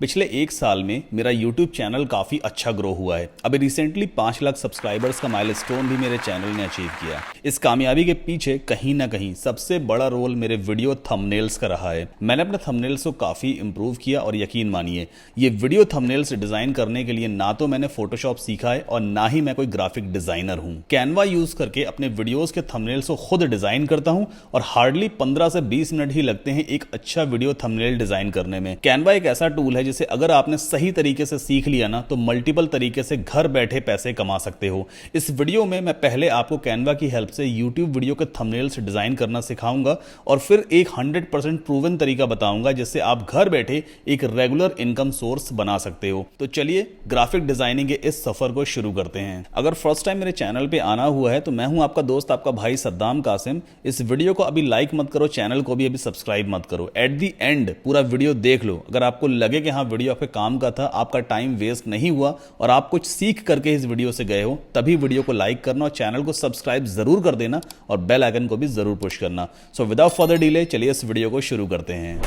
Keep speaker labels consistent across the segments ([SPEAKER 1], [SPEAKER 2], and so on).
[SPEAKER 1] पिछले एक साल में मेरा YouTube चैनल काफ़ी अच्छा ग्रो हुआ है। अभी रिसेंटली 5 लाख सब्सक्राइबर्स का माइलस्टोन भी मेरे चैनल ने अचीव किया। इस कामयाबी के पीछे कहीं ना कहीं सबसे बड़ा रोल मेरे वीडियो थंबनेल्स का रहा है। मैंने अपने थंबनेल्स को काफ़ी इंप्रूव किया और यकीन मानिए ये वीडियो थंबनेल्स डिज़ाइन करने के लिए ना तो मैंने फोटोशॉप सीखा है और ना ही मैं कोई ग्राफिक डिज़ाइनर हूँ। कैनवा यूज़ करके अपने वीडियोज़ के थंबनेल्स को खुद डिज़ाइन करता हूँ और हार्डली 15 से 20 मिनट ही लगते हैं एक अच्छा वीडियो थंबनेल डिज़ाइन करने में। कैनवा एक ऐसा टूल है जिसे अगर आपने सही तरीके से सीख लिया ना तो मल्टीपल तरीके से घर बैठे पैसे कमा सकते हो। इस वीडियो में मैं पहले आपको कैनवा की हेल्प से YouTube वीडियो के थंबनेल्स डिजाइन करना सिखाऊंगा और फिर एक 100% प्रूवन तरीका बताऊंगा जिससे आप घर बैठे एक रेगुलर इनकम सोर्स बना सकते हो। तो चलिए ग्राफिक डिजाइनिंग के इस सफर को शुरू करते हैं। अगर फर्स्ट टाइम मेरे चैनल पे आना हुआ है तो मैं हूं आपका दोस्त, आपका भाई सद्दाम कासिम। इस वीडियो को अभी लाइक मत करो, चैनल को भी अभी सब्सक्राइब मत करो। एट दी एंड पूरा वीडियो देख लो। अगर आपको लगे कि हाँ वीडियो आपके काम का था, आपका टाइम वेस्ट नहीं हुआ और आप कुछ सीख करके इस वीडियो से गए हो, तभी वीडियो को लाइक करना और चैनल को सब्सक्राइब जरूर कर देना और बेल आइकन को भी जरूर पुश करना। सो विदाउट फर्दर डिले चलिए इस वीडियो को शुरू करते हैं।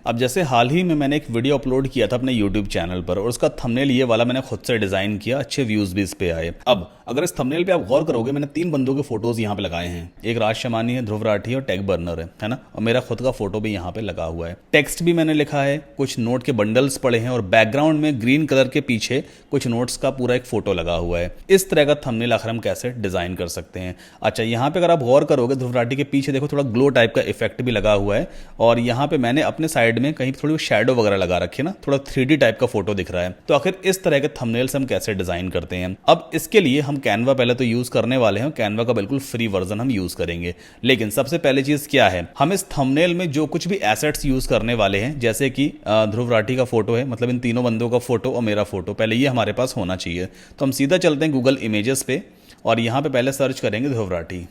[SPEAKER 1] अब जैसे हाल ही में मैंने एक वीडियो अपलोड किया था अपने YouTube चैनल पर और उसका थंबनेल ये वाला मैंने खुद से डिजाइन किया, अच्छे व्यूज भी इस पे आए। अब अगर इस थंबनेल पे आप गौर करोगे मैंने 3 बंदों के फोटोज यहाँ पे लगाए हैं। एक राज शमानी है, ध्रुव राठी और टेक बर्नर है ना, और मेरा खुद का फोटो भी यहाँ पे लगा हुआ है। टेक्स्ट भी मैंने लिखा है, कुछ नोट के बंडल्स पड़े हैं और बैकग्राउंड में ग्रीन कलर के पीछे कुछ नोट्स का पूरा एक फोटो लगा हुआ है। इस तरह का थंबनेल आखिर हम कैसे डिजाइन कर सकते हैं। अच्छा, यहाँ पे अगर आप गौर करोगे ध्रुव राठी के पीछे देखो थोड़ा ग्लो टाइप का इफेक्ट भी लगा हुआ है और यहाँ पे मैंने अपने साइड में कहीं थोड़ी शैडो वगैरह लगा रखी है ना, थोड़ा 3D टाइप का फोटो दिख रहा है। तो आखिर इस तरह के थंबनेल्स हम कैसे डिजाइन करते हैं। अब इसके लिए हम कैनवा पहले तो यूज करने वाले हैं। कैनवा का बिल्कुल फ्री वर्जन हम यूज करेंगे, लेकिन सबसे पहले चीज क्या है, हम इस थंबनेल में जो कुछ भी एसेट्स यूज करने वाले हैं, जैसे कि ध्रुव राठी का फोटो है, मतलब इन तीनों बंदों का फोटो और मेरा फोटो, पहले ये हमारे पास होना चाहिए। तो हम सीधा चलते हैं गूगल इमेजेस पे और यहाँ पे पहले सर्च करेंगे ध्रुव राठी।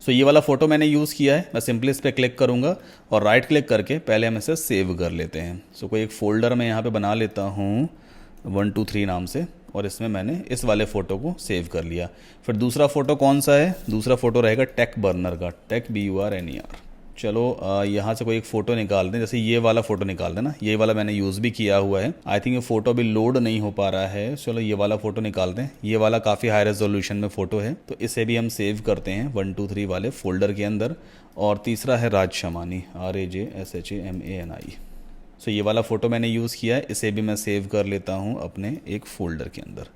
[SPEAKER 1] सो ये वाला फोटो मैंने यूज़ किया है। मैं सिंपली इस पर क्लिक करूँगा और राइट क्लिक करके पहले हम इसे सेव कर लेते हैं। सो कोई एक फोल्डर मैं यहाँ पे बना लेता हूँ 123 नाम से और इसमें मैंने इस वाले फ़ोटो को सेव कर लिया। फिर दूसरा फ़ोटो कौन सा है, दूसरा फ़ोटो रहेगा टेक बर्नर का, टेक BURNER। चलो यहाँ से कोई एक फ़ोटो निकाल दें, जैसे ये वाला फ़ोटो निकाल देना। ये वाला मैंने यूज़ भी किया हुआ है। आई थिंक ये फ़ोटो अभी लोड नहीं हो पा रहा है। चलो ये वाला फ़ोटो निकाल दें। ये वाला काफ़ी हाई रेजोल्यूशन में फ़ोटो है, तो इसे भी हम सेव करते हैं 123 वाले फ़ोल्डर के अंदर। और तीसरा है राज शमानी, RAJSHAMANI। सो ये वाला फ़ोटो मैंने यूज़ किया है, इसे भी मैं सेव कर लेता हूँ अपने एक फ़ोल्डर के अंदर।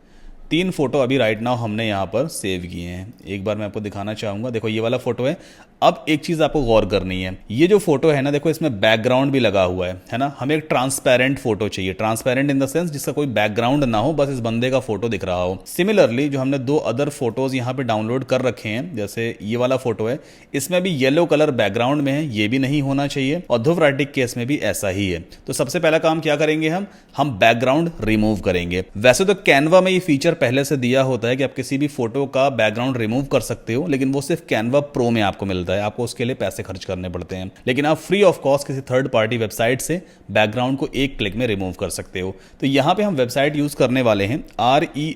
[SPEAKER 1] 3 फोटो अभी राइट नाउ हमने यहाँ पर सेव किए हैं। एक बार मैं आपको दिखाना चाहूँगा, देखो ये वाला फोटो है। अब एक चीज़ आपको गौर करनी है, ये जो फोटो है ना, देखो इसमें बैकग्राउंड भी लगा हुआ है ना। हमें एक ट्रांसपेरेंट फोटो चाहिए, ट्रांसपेरेंट इन द सेंस जिसका कोई बैकग्राउंड ना हो, बस इस बंदे का फोटो दिख रहा हो। सिमिलरली जो हमने 2 अदर फोटोज यहाँ पे डाउनलोड कर रखे हैं, जैसे ये वाला फोटो है, इसमें भी येलो कलर बैकग्राउंड में है, ये भी नहीं होना चाहिए और ध्रुव राठी केस में भी ऐसा ही है। तो सबसे पहला काम क्या करेंगे, हम बैकग्राउंड रिमूव करेंगे। वैसे तो कैनवा में ये फीचर पहले से दिया होता है कि आप किसी भी फोटो का बैकग्राउंड रिमूव कर सकते हो, लेकिन वो सिर्फ कैनवा प्रो में आपको मिलता है, आपको उसके लिए पैसे खर्च करने पड़ते हैं। लेकिन आप फ्री ऑफ कॉस्ट किसी थर्ड पार्टी वेबसाइट से बैकग्राउंड को एक क्लिक में रिमूव कर सकते हो। तो यहां पे हम वेबसाइट यूज करने वाले हैं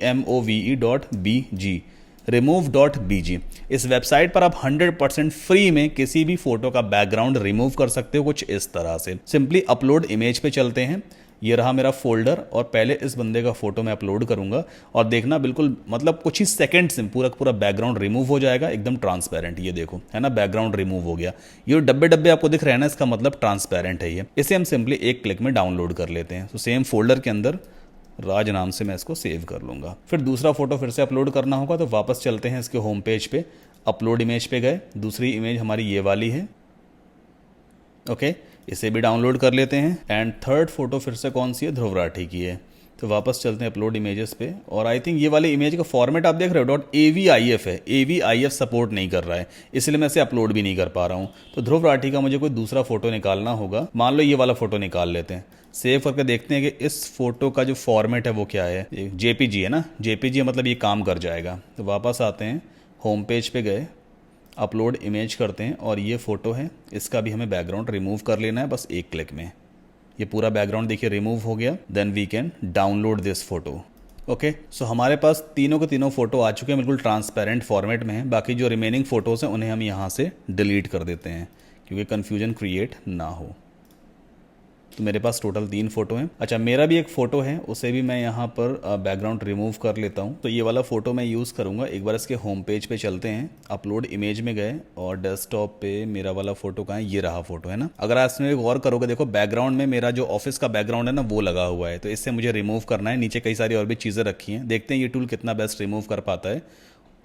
[SPEAKER 1] remove.bg, remove.bg। इस वेबसाइट पर आप 100% फ्री में किसी भी फोटो का बैकग्राउंड रिमूव कर सकते हो, कुछ इस तरह से। सिंपली अपलोड इमेज पे चलते हैं। ये रहा मेरा फोल्डर और पहले इस बंदे का फोटो मैं अपलोड करूंगा और देखना बिल्कुल मतलब कुछ ही सेकंड्स में पूरा पूरा बैकग्राउंड रिमूव हो जाएगा, एकदम ट्रांसपेरेंट। ये देखो है ना, बैकग्राउंड रिमूव हो गया। ये डब्बे डब्बे आपको दिख रहे हैं ना, इसका मतलब ट्रांसपेरेंट है ये। इसे हम सिंपली एक क्लिक में डाउनलोड कर लेते हैं। तो सेम फोल्डर के अंदर राज नाम से मैं इसको सेव कर लूंगा। फिर दूसरा फोटो फिर से अपलोड करना होगा, तो वापस चलते हैं इसके होम पेज पे, अपलोड इमेज पे गए। दूसरी इमेज हमारी ये वाली है, ओके, इसे भी डाउनलोड कर लेते हैं। एंड थर्ड फोटो फिर से कौन सी है, ध्रुव राठी की है। तो वापस चलते हैं अपलोड इमेजेस पे और आई थिंक ये वाली इमेज का फॉर्मेट आप देख रहे हो .avif है। avif सपोर्ट नहीं कर रहा है, इसलिए मैं इसे अपलोड भी नहीं कर पा रहा हूँ। तो ध्रुव राठी का मुझे कोई दूसरा फोटो निकालना होगा। मान लो ये वाला फोटो निकाल लेते हैं, सेव करके देखते हैं कि इस फोटो का जो फॉर्मेट है वो क्या है। JPG है ना, JPG मतलब ये काम कर जाएगा। तो वापस आते हैं, होम पेज पे गए, अपलोड इमेज करते हैं और ये फ़ोटो है, इसका भी हमें बैकग्राउंड रिमूव कर लेना है बस एक क्लिक में। ये पूरा बैकग्राउंड देखिए रिमूव हो गया। Then we can download this photo. Okay so हमारे पास तीनों के तीनों फोटो आ चुके हैं, बिल्कुल ट्रांसपेरेंट फॉर्मेट में है। बाकी जो रिमेनिंग फोटोज़ हैं उन्हें हम यहाँ से डिलीट कर देते हैं क्योंकि कन्फ्यूजन क्रिएट ना हो। तो मेरे पास टोटल 3 फोटो हैं। अच्छा, मेरा भी एक फ़ोटो है, उसे भी मैं यहाँ पर बैकग्राउंड रिमूव कर लेता हूँ। तो ये वाला फ़ोटो मैं यूज़ करूँगा। एक बार इसके होम पेज पे चलते हैं, अपलोड इमेज में गए और डेस्कटॉप पे मेरा वाला फ़ोटो कहाँ है, ये रहा फ़ोटो है ना। अगर आप इसमें गौर करोगे, देखो बैकग्राउंड में मेरा जो ऑफिस का बैकग्राउंड है ना वो लगा हुआ है, तो इससे मुझे रिमूव करना है। नीचे कई सारी और भी चीज़ें रखी हैं, देखते हैं ये टूल कितना बेस्ट रिमूव कर पाता है।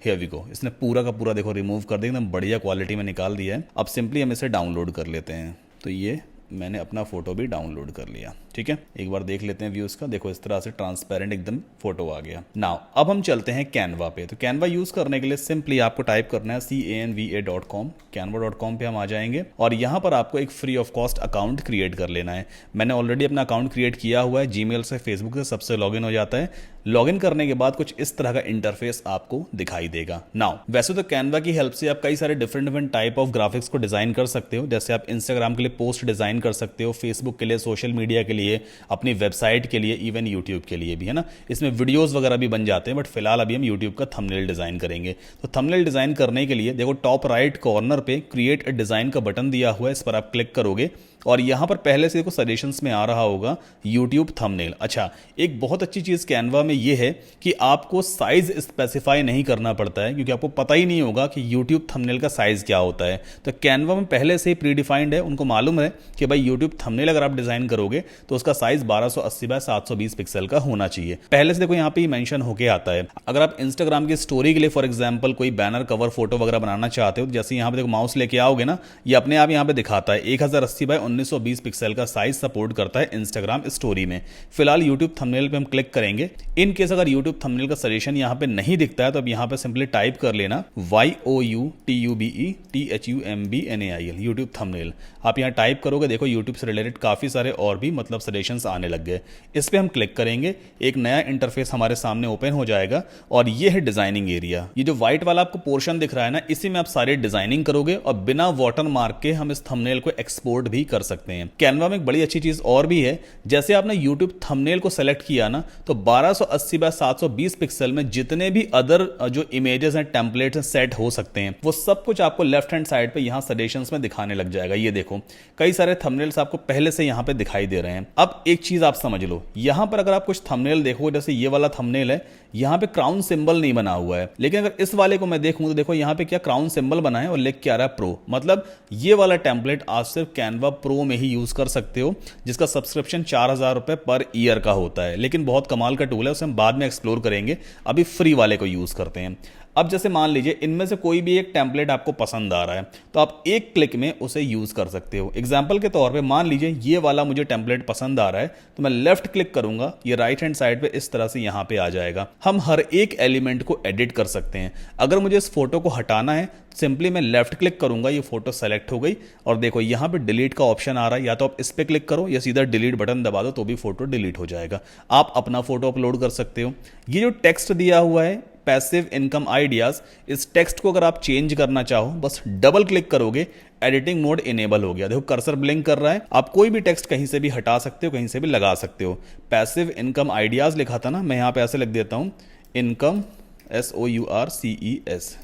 [SPEAKER 1] हियर वी गो, इसने पूरा का पूरा देखो रिमूव कर दिया, एकदम बढ़िया क्वालिटी में निकाल दिया है। अब सिंपली हम इसे डाउनलोड कर लेते हैं। तो ये मैंने अपना फ़ोटो भी डाउनलोड कर लिया। ठीक है, एक बार देख लेते हैं व्यूज़ का। देखो इस तरह से ट्रांसपेरेंट एकदम फोटो आ गया। नाउ अब हम चलते हैं कैनवा पे। तो कैनवा यूज़ करने के लिए सिंपली आपको टाइप करना है canva.com। canva.com पे हम आ जाएंगे और यहाँ पर आपको एक free of cost account create कर लेना है। मैंने ऑलरेडी अपना अकाउंट क्रिएट किया हुआ है, जीमेल से, फेसबुक से, सबसे लॉगिन हो जाता है। लॉगिन करने के बाद कुछ इस तरह का इंटरफेस आपको दिखाई देगा। नाउ वैसे तो कैनवा की हेल्प से आप कई सारे डिफरेंट टाइप ऑफ ग्राफिक्स को डिजाइन कर सकते हो। जैसे आप इंस्टाग्राम के लिए पोस्ट डिजाइन कर सकते हो, फेसबुक के लिए, सोशल मीडिया के लिए, अपनी वेबसाइट के लिए, इवन यूट्यूब के लिए भी, है ना। इसमें वीडियोस वगैरह भी बन जाते हैं, बट फिलहाल अभी हम यूट्यूब का थंबनेल डिजाइन करेंगे। तो थंबनेल डिजाइन करने के लिए देखो टॉप राइट कॉर्नर पे क्रिएट अ डिजाइन का बटन दिया हुआ है, इस पर आप क्लिक करोगे और यहां पर पहले से देखो सजेशंस में आ रहा होगा यूट्यूब थंबनेल। अच्छा, एक बहुत अच्छी चीज कैनवा में ये है कि आपको साइज स्पेसिफाई नहीं करना पड़ता है, क्योंकि आपको पता ही नहीं होगा कि यूट्यूब थंबनेल का साइज क्या होता है। तो कैनवा में पहले से ही प्री डिफाइंड है, उनको मालूम है कि भाई यूट्यूब थंबनेल अगर आप डिजाइन करोगे तो उसका साइज 1280 बाय 720 पिक्सल का होना चाहिए। पहले से देखो यहाँ पे मेंशन होके आता है। अगर आप इंस्टाग्राम की स्टोरी के लिए फॉर एग्जांपल कोई बैनर, कवर, फोटो वगैरह बनाना चाहते हो, जैसे यहाँ पे देखो माउस लेके आओगे ना, ये अपने आप यहाँ पे दिखाता है 1080 बाय 1920 पिक्सल का साइज सपोर्ट करता है इंस्टाग्राम स्टोरी में। फिलहाल यूट्यूब थंबनेल पे हम क्लिक करेंगे। इन केस अगर यूट्यूब थंबनेल का सजेशन यहाँ पे नहीं दिखता है तो अब यहाँ पे सिंपली टाइप कर लेना YOUTUBE यूट्यूब थंबनेल। आप यहाँ टाइप करोगे, देखो यूट्यूब से रिलेटेड काफी सारे और भी मतलब सजेशंस आने लग गए। इस पे हम क्लिक करेंगे, एक नया इंटरफेस हमारे सामने ओपन हो जाएगा और ये है डिजाइनिंग एरिया। ये जो व्हाइट वाला आपको पोर्शन दिख रहा है ना, इसी में आप सारे डिजाइनिंग करोगे और बिना वाटर मार्क के हम इस थंबनेल को एक्सपोर्ट भी कर सकते हैं। कैनवा में एक बड़ी अच्छी चीज और भी है, जैसे आपने यूट्यूब थंबनेल को सेलेक्ट किया ना, तो 1280 बाय 720 पिक्सल में जितने भी अदर जो इमेजेस हैं, टेम्पलेट्स हैं, सेट हो सकते हैं, वो सब कुछ आपको लेफ्ट हैंड साइड पे यहाँ सजेशंस में दिखाने लग जाएगा। ये देखो कई सारे थंबनेल्स आपको पहले से यहाँ पे दिखाई दे रहे हैं। अब एक चीज आप समझ लो, यहाँ पर अगर आप कुछ थंबनेल देखो, जैसे ये वाला थंबनेल है, यहाँ पे क्राउन सिंबल नहीं बना हुआ है, लेकिन अगर इस वाले को मैं देखूं तो देखो यहाँ पे क्या क्राउन सिंबल बना है और लिख के आ रहा है प्रो। मतलब ये वाला टेम्पलेट आज सिर्फ कैनवा प्रो में ही यूज कर सकते हो, जिसका सब्सक्रिप्शन 4000 रुपए पर ईयर का होता है। लेकिन बहुत कमाल का टूल है, उसे हम बाद में एक्सप्लोर करेंगे, अभी फ्री वाले को यूज करते हैं। अब जैसे मान लीजिए इनमें से कोई भी एक टेम्पलेट आपको पसंद आ रहा है, तो आप एक क्लिक में उसे यूज कर सकते हो। एग्जांपल के तौर पे मान लीजिए ये वाला मुझे टेम्पलेट पसंद आ रहा है, तो मैं लेफ्ट क्लिक करूंगा, ये राइट हैंड साइड पे इस तरह से यहां पे आ जाएगा। हम हर एक एलिमेंट को एडिट कर सकते हैं। अगर मुझे इस फोटो को हटाना है, सिंपली मैं लेफ्ट क्लिक करूंगा, ये फोटो सेलेक्ट हो गई और देखो यहां पे डिलीट का ऑप्शन आ रहा है। या तो आप इस पे क्लिक करो या सीधा डिलीट बटन दबा दो, तो भी फोटो डिलीट हो जाएगा। आप अपना फोटो अपलोड कर सकते हो। ये जो टेक्स्ट दिया हुआ है पैसिव इनकम आइडियाज, इस टेक्स्ट को अगर आप चेंज करना चाहो, बस डबल क्लिक करोगे, एडिटिंग मोड इनेबल हो गया। देखो कर्सर ब्लिंक कर रहा है। आप कोई भी टेक्स्ट कहीं से भी हटा सकते हो, कहीं से भी लगा सकते हो। पैसिव इनकम आइडियाज लिखा था ना, मैं यहां पे ऐसे लिख देता हूं, इनकम SOURCES,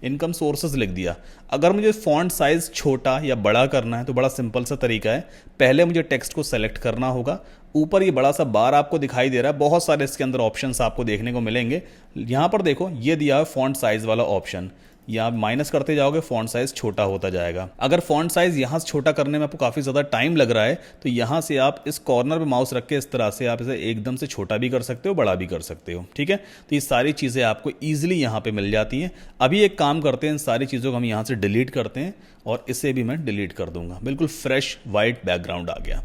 [SPEAKER 1] इनकम सोर्सेज लिख दिया। अगर मुझे फॉन्ट साइज छोटा या बड़ा करना है तो बड़ा सिंपल सा तरीका है, पहले मुझे टेक्स्ट को सेलेक्ट करना होगा। ऊपर ये बड़ा सा बार आपको दिखाई दे रहा है, बहुत सारे इसके अंदर ऑप्शंस आपको देखने को मिलेंगे। यहां पर देखो ये दिया है फॉन्ट साइज वाला ऑप्शन, यहाँ माइनस करते जाओगे फॉन्ट साइज छोटा होता जाएगा। अगर फॉन्ट साइज यहाँ से छोटा करने में आपको काफी ज्यादा टाइम लग रहा है, तो यहाँ से आप इस कॉर्नर पे माउस रख के इस तरह से आप इसे एकदम से छोटा भी कर सकते हो, बड़ा भी कर सकते हो। ठीक है, तो ये सारी चीजें आपको ईजिली यहाँ पे मिल जाती हैं। अभी एक काम करते हैं, इन सारी चीजों को हम यहाँ से डिलीट करते हैं और इसे भी मैं डिलीट कर दूंगा। बिल्कुल फ्रेश व्हाइट बैकग्राउंड आ गया।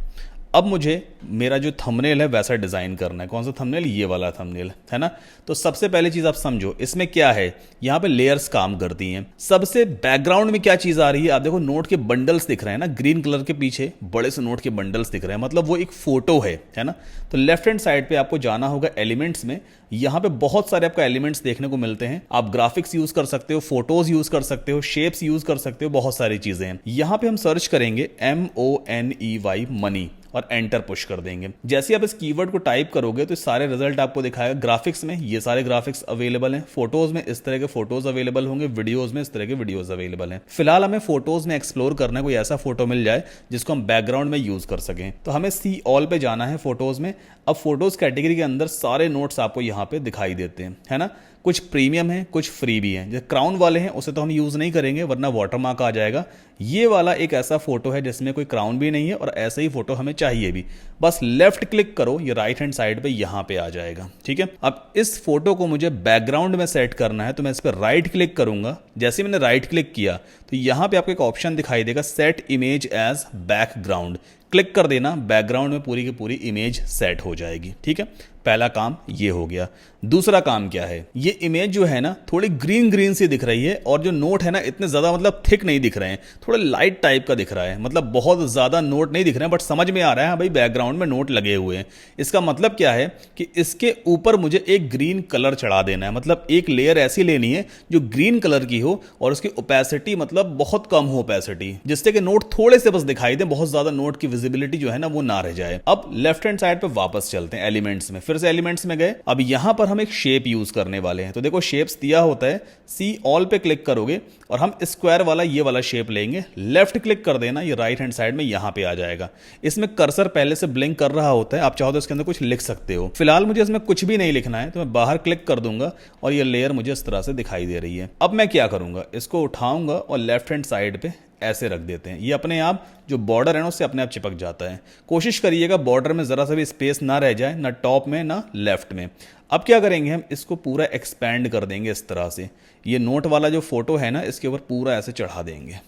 [SPEAKER 1] अब मुझे मेरा जो थंबनेल है वैसा डिजाइन करना है। कौन सा थंबनेल? ये वाला थंबनेल है ना। तो सबसे पहले चीज आप समझो, इसमें क्या है, यहाँ पे लेयर्स काम करती हैं। सबसे बैकग्राउंड में क्या चीज आ रही है, आप देखो नोट के बंडल्स दिख रहे हैं ना, ग्रीन कलर के पीछे बड़े से नोट के बंडल्स दिख रहे हैं, मतलब वो एक फोटो है ना। तो लेफ्ट हैंड साइड पे आपको जाना होगा एलिमेंट्स में, यहाँ पे बहुत सारे आपको एलिमेंट्स देखने को मिलते हैं। आप ग्राफिक्स यूज कर सकते हो, फोटोज यूज कर सकते हो, शेप्स यूज कर सकते हो, बहुत सारी चीजें हैं। यहाँ पे हम सर्च करेंगे MONEY मनी और एंटर पुश कर देंगे। जैसे ही आप इस कीवर्ड को टाइप करोगे तो सारे रिजल्ट आपको दिखाएगा। ग्राफिक्स में ये सारे ग्राफिक्स अवेलेबल हैं, फोटोज में इस तरह के फोटोज अवेलेबल होंगे, वीडियोज में इस तरह के वीडियोज अवेलेबल हैं। फिलहाल हमें फोटोज में एक्सप्लोर करना है, कोई ऐसा फोटो मिल जाए जिसको हम बैकग्राउंड में यूज कर सकें। तो हमें सी ऑल पे जाना है फोटोज में। अब फोटोज कैटेगरी के अंदर सारे नोट्स आपको यहाँ पे दिखाई देते हैं, है ना। कुछ प्रीमियम है, कुछ फ्री भी है। जो क्राउन वाले हैं उसे तो हम यूज नहीं करेंगे वरना वाटरमार्क आ जाएगा। ये वाला एक ऐसा फोटो है जिसमें कोई क्राउन भी नहीं है और ऐसे ही फोटो हमें चाहिए भी। बस लेफ्ट क्लिक करो, ये राइट हैंड साइड पे यहां पे आ जाएगा, ठीक है। अब इस फोटो को मुझे बैकग्राउंड में सेट करना है तो मैं इस पर राइट क्लिक करूंगा। जैसे मैंने राइट क्लिक किया तो यहां पे आपको एक ऑप्शन दिखाई देगा, set image as background. Click कर देना, बैकग्राउंड में पूरी की पूरी इमेज सेट हो जाएगी, ठीक है। पहला काम ये हो गया। दूसरा काम क्या है, ये इमेज जो है ना थोड़ी ग्रीन ग्रीन सी दिख रही है और जो नोट है ना इतने ज्यादा मतलब थिक नहीं दिख रहे हैं, थोड़ा लाइट टाइप का दिख रहा है। मतलब बहुत ज्यादा नोट नहीं दिख रहे हैं बट समझ में आ रहा है भाई बैकग्राउंड में नोट लगे हुए हैं। इसका मतलब क्या है कि इसके ऊपर मुझे एक ग्रीन कलर चढ़ा देना है। मतलब एक लेयर ऐसी लेनी है जो ग्रीन कलर की हो और उसकी ओपेसिटी मतलब बहुत कम हो ओपेसिटी, जिससे कि नोट थोड़े से बस दिखाई दे, बहुत ज्यादा नोट की विजिबिलिटी जो है ना वो ना रह जाए। अब लेफ्ट हैंड साइड पे वापस चलते हैं एलिमेंट्स में, फिर से एलिमेंट्स में गए। अब यहां पर हम एक शेप यूज करने वाले हैं। तो देखो शेप्स दिया होता है, सी ऑल पे क्लिक करोगे और हम स्क्वायर वाला ये वाला शेप लेंगे। लेफ्ट क्लिक कर देना, ये राइट हैंड साइड में यहां पे आ जाएगा। इसमें कर्सर पहले से ब्लिंक कर रहा होता है, आप चाहो तो इसके अंदर कुछ लिख सकते हो। फिलहाल मुझे इसमें कुछ भी नहीं लिखना है तो मैं बाहर क्लिक कर दूंगा और ये लेयर मुझे इस तरह से दिखाई दे रही है। अब मैं क्या करूंगा, इसको उठाऊंगा और लेफ्ट हैंड साइड पे ऐसे रख देते हैं। ये अपने आप जो बॉर्डर है ना उससे अपने आप चिपक जाता है। कोशिश करिएगा बॉर्डर में जरा सा भी स्पेस ना रह जाए, ना टॉप में ना लेफ्ट में। अब क्या करेंगे, हम इसको पूरा एक्सपैंड कर देंगे इस तरह से। ये नोट वाला जो फोटो है ना इसके ऊपर पूरा ऐसे चढ़ा देंगे।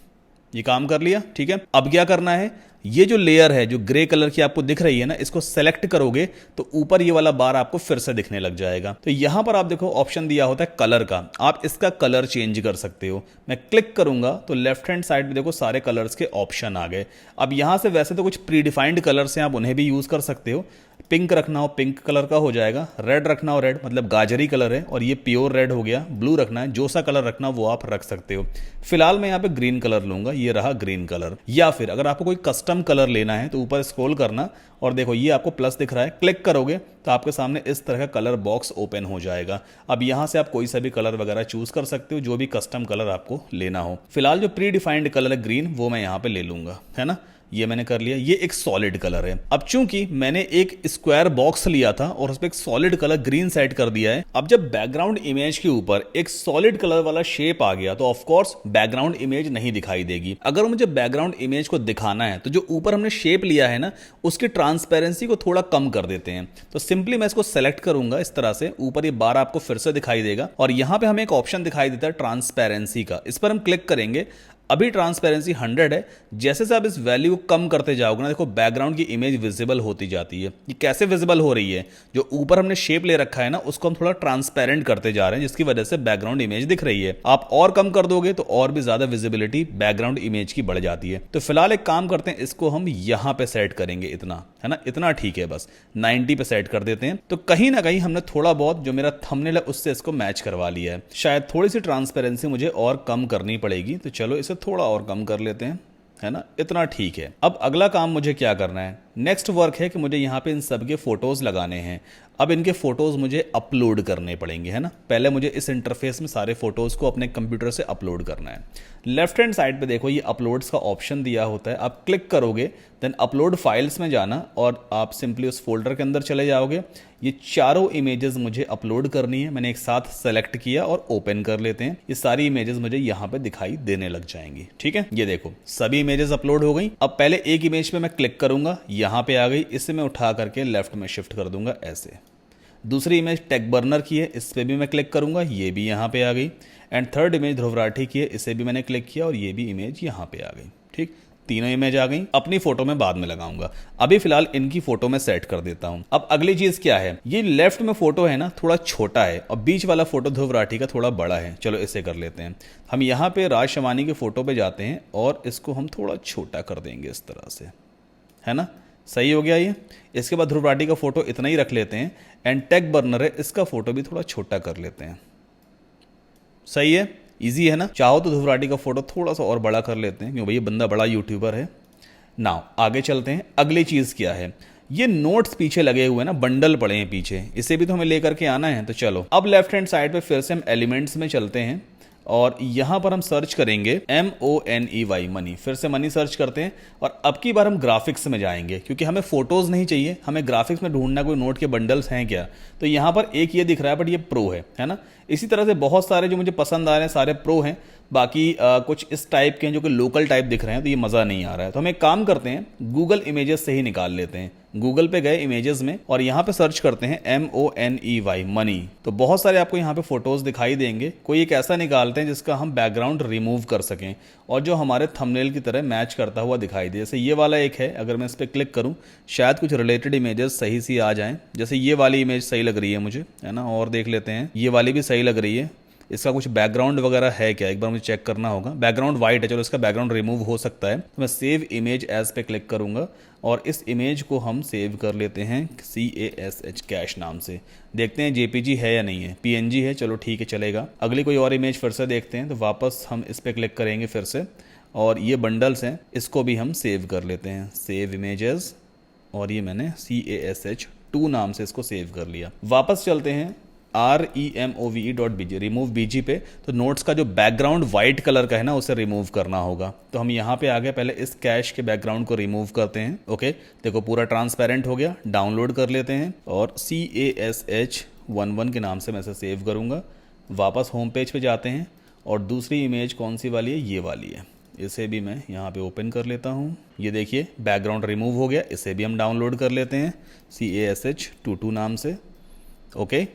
[SPEAKER 1] ये काम कर लिया, ठीक है। अब क्या करना है, ये जो लेयर है जो ग्रे कलर की आपको दिख रही है ना, इसको सेलेक्ट करोगे तो ऊपर ये वाला बार आपको फिर से दिखने लग जाएगा। तो यहां पर आप देखो ऑप्शन दिया होता है कलर का, आप इसका कलर चेंज कर सकते हो। मैं क्लिक करूंगा तो लेफ्ट हैंड साइड में देखो सारे कलर्स के ऑप्शन आ गए। अब यहां से वैसे तो कुछ प्री डिफाइंड कलर्स हैं, आप उन्हें भी यूज कर सकते हो। पिंक रखना हो पिंक कलर का हो जाएगा, रेड रखना हो रेड, मतलब गाजरी कलर है और ये प्योर रेड हो गया। ब्लू रखना है, जो सा कलर रखना वो आप रख सकते हो। फिलहाल मैं यहाँ पे ग्रीन कलर लूंगा, ये रहा ग्रीन कलर। या फिर अगर आपको कोई कस्टम कलर लेना है तो ऊपर स्क्रॉल करना और देखो ये आपको प्लस दिख रहा है, क्लिक करोगे तो आपके सामने इस तरह का कलर बॉक्स ओपन हो जाएगा। अब यहां से आप कोई सा भी कलर वगैरह चूज कर सकते हो, जो भी कस्टम कलर आपको लेना हो। फिलहाल जो प्री डिफाइंड कलर है ग्रीन, वो मैं यहाँ पे ले लूंगा, है ना। ये मैंने कर लिया, ये एक सॉलिड कलर है। अब चूंकि मैंने एक स्क्वायर बॉक्स लिया था और उस पर एक सॉलिड कलर ग्रीन सेट कर दिया है, अब जब बैकग्राउंड इमेज के ऊपर एक सॉलिड कलर वाला शेप आ गया तो ऑफ कोर्स बैकग्राउंड इमेज नहीं दिखाई देगी। अगर मुझे बैकग्राउंड इमेज को दिखाना है तो जो ऊपर हमने शेप लिया है ना उसकी ट्रांसपेरेंसी को थोड़ा कम कर देते हैं। तो सिंपली मैं इसको सेलेक्ट करूंगा इस तरह से, ऊपर ये बार आपको फिर से दिखाई देगा और यहां पे हमें एक ऑप्शन दिखाई देता है ट्रांसपेरेंसी का, इस पर हम क्लिक करेंगे। अभी ट्रांसपेरेंसी 100 है, जैसे से आप इस वैल्यू को कम करते जाओगे ना, देखो बैकग्राउंड की इमेज विजिबल होती जाती है। ये कैसे विजिबल हो रही है, जो ऊपर हमने शेप ले रखा है ना उसको हम थोड़ा ट्रांसपेरेंट करते जा रहे हैं, जिसकी वजह से बैकग्राउंड इमेज दिख रही है। आप और कम कर दोगे तो और भी ज्यादा विजिबिलिटी बैकग्राउंड इमेज की बढ़ जाती है। तो फिलहाल एक काम करते हैं, इसको हम यहां पे सेट करेंगे, इतना है ना, इतना ठीक है, बस 90 पे सेट कर देते हैं। तो कहीं ना कहीं हमने थोड़ा बहुत जो मेरा थंबनेल है उससे इसको मैच करवा लिया है। शायद थोड़ी सी ट्रांसपेरेंसी मुझे और कम करनी पड़ेगी, तो चलो इसे थोड़ा और कम कर लेते हैं, है ना, इतना ठीक है। अब अगला काम मुझे क्या करना है, नेक्स्ट वर्क है कि मुझे यहाँ पे इन सब के फोटोज लगाने हैं। अब इनके फोटोज मुझे अपलोड करने पड़ेंगे, है ना। पहले मुझे इस इंटरफेस में सारे फोटोज को अपने कंप्यूटर से अपलोड करना है। लेफ्ट हैंड साइड पे देखो ये अपलोड्स का ऑप्शन दिया होता है, आप क्लिक करोगे देन अपलोड फाइल्स में जाना और आप सिंपली उस फोल्डर के अंदर चले जाओगे। ये चारों इमेजेस मुझे अपलोड करनी है, मैंने एक साथ सेलेक्ट किया और ओपन कर लेते हैं। ये सारी इमेजेस मुझे यहाँ पे दिखाई देने लग जाएंगी, ठीक है। ये देखो सभी इमेजेस अपलोड हो गई। अब पहले एक इमेज पे मैं क्लिक करूंगा, यहाँ पे आ गई, इसे मैं उठा करके लेफ्ट में शिफ्ट कर दूंगा ऐसे। दूसरी इमेज टेक बर्नर की है, इस पे भी मैं क्लिक करूंगा, ये भी यहाँ पे आ गई। And third image Dhruv Rathee की है, इसे भी मैंने क्लिक किया और ये भी इमेज यहाँ पे आ गई, ठीक। तीनों इमेज आ गई। अपनी फोटो में बाद में लगाऊंगा, अभी फिलहाल इनकी फोटो में सेट कर देता हूं। अब अगली चीज क्या है, ये लेफ्ट में फोटो है ना थोड़ा छोटा है और बीच वाला फोटो ध्रुव राठी का थोड़ा बड़ा है। चलो इसे कर लेते हैं। हम यहाँ पे राज शमानी के फोटो पे जाते हैं और इसको हम थोड़ा छोटा कर देंगे इस तरह से, है ना। सही हो गया ये। इसके बाद ध्रुव राठी का फोटो इतना ही रख लेते हैं, एंड टेक बर्नर है, इसका फोटो भी थोड़ा छोटा कर लेते हैं। सही है, इजी है ना। चाहो तो ध्रुव राठी का फोटो थोड़ा सा और बड़ा कर लेते हैं, क्योंकि ये बंदा बड़ा यूट्यूबर है। नाउ आगे चलते हैं, अगली चीज़ क्या है, ये नोट्स पीछे लगे हुए हैं ना, बंडल पड़े हैं पीछे, इसे भी तो हमें लेकर के आना है। तो चलो अब लेफ्ट हैंड साइड पे फिर से हम एलिमेंट्स में चलते हैं, और यहां पर हम सर्च करेंगे MONEY मनी, फिर से मनी सर्च करते हैं, और अब की बार हम ग्राफिक्स में जाएंगे, क्योंकि हमें फोटोज नहीं चाहिए, हमें ग्राफिक्स में ढूंढना कोई नोट के बंडल्स हैं क्या। तो यहां पर एक ये दिख रहा है, बट ये प्रो है ना। इसी तरह से बहुत सारे जो मुझे पसंद आ रहे हैं सारे प्रो हैं, बाकी कुछ इस टाइप के हैं जो कि लोकल टाइप दिख रहे हैं, तो ये मज़ा नहीं आ रहा है। तो हम एक काम करते हैं, गूगल इमेजेस से ही निकाल लेते हैं। गूगल पे गए इमेजेस में, और यहाँ पे सर्च करते हैं MONEY मनी, तो बहुत सारे आपको यहाँ पे फोटोज दिखाई देंगे। कोई एक ऐसा निकालते हैं जिसका हम बैकग्राउंड रिमूव कर सकें और जो हमारे थंबनेल की तरह मैच करता हुआ दिखाई दे। जैसे ये वाला एक है, अगर मैं इस पर क्लिक करूँ शायद कुछ रिलेटेड इमेजेस सही सी आ जाएं। जैसे ये वाली इमेज सही लग रही है मुझे, है ना, और देख लेते हैं, ये वाली भी सही लग रही है। इसका कुछ बैकग्राउंड वगैरह है क्या, एक बार मुझे चेक करना होगा। बैकग्राउंड वाइट है, चलो इसका बैकग्राउंड रिमूव हो सकता है। तो मैं सेव इमेज एज पे क्लिक करूंगा, और इस इमेज को हम सेव कर लेते हैं CASH कैश नाम से। देखते हैं JPG है या नहीं है, PNG है, चलो ठीक है चलेगा। अगली कोई और इमेज फिर से देखते हैं, तो वापस हम इस पर क्लिक करेंगे फिर से, और ये बंडल्स हैं, इसको भी हम सेव कर लेते हैं, सेव इमेजेस, और ये मैंने CASH2 नाम से इसको सेव कर लिया। वापस चलते हैं REMOVE.bg, रिमूव BG पे। तो नोट्स का जो बैकग्राउंड वाइट कलर का है ना, उसे रिमूव करना होगा। तो हम यहाँ पे आ गए, पहले इस कैश के बैकग्राउंड को रिमूव करते हैं। ओके, देखो पूरा ट्रांसपेरेंट हो गया। डाउनलोड कर लेते हैं, और CASH11 के नाम से मैं इसे सेव करूँगा। वापस होम पेज पे जाते हैं, और दूसरी इमेज कौन सी वाली है, ये वाली है, इसे भी मैं यहाँ पे ओपन कर लेता हूँ। ये देखिए बैकग्राउंड रिमूव हो गया, इसे भी हम डाउनलोड कर लेते हैं CASH22 नाम से। ओके,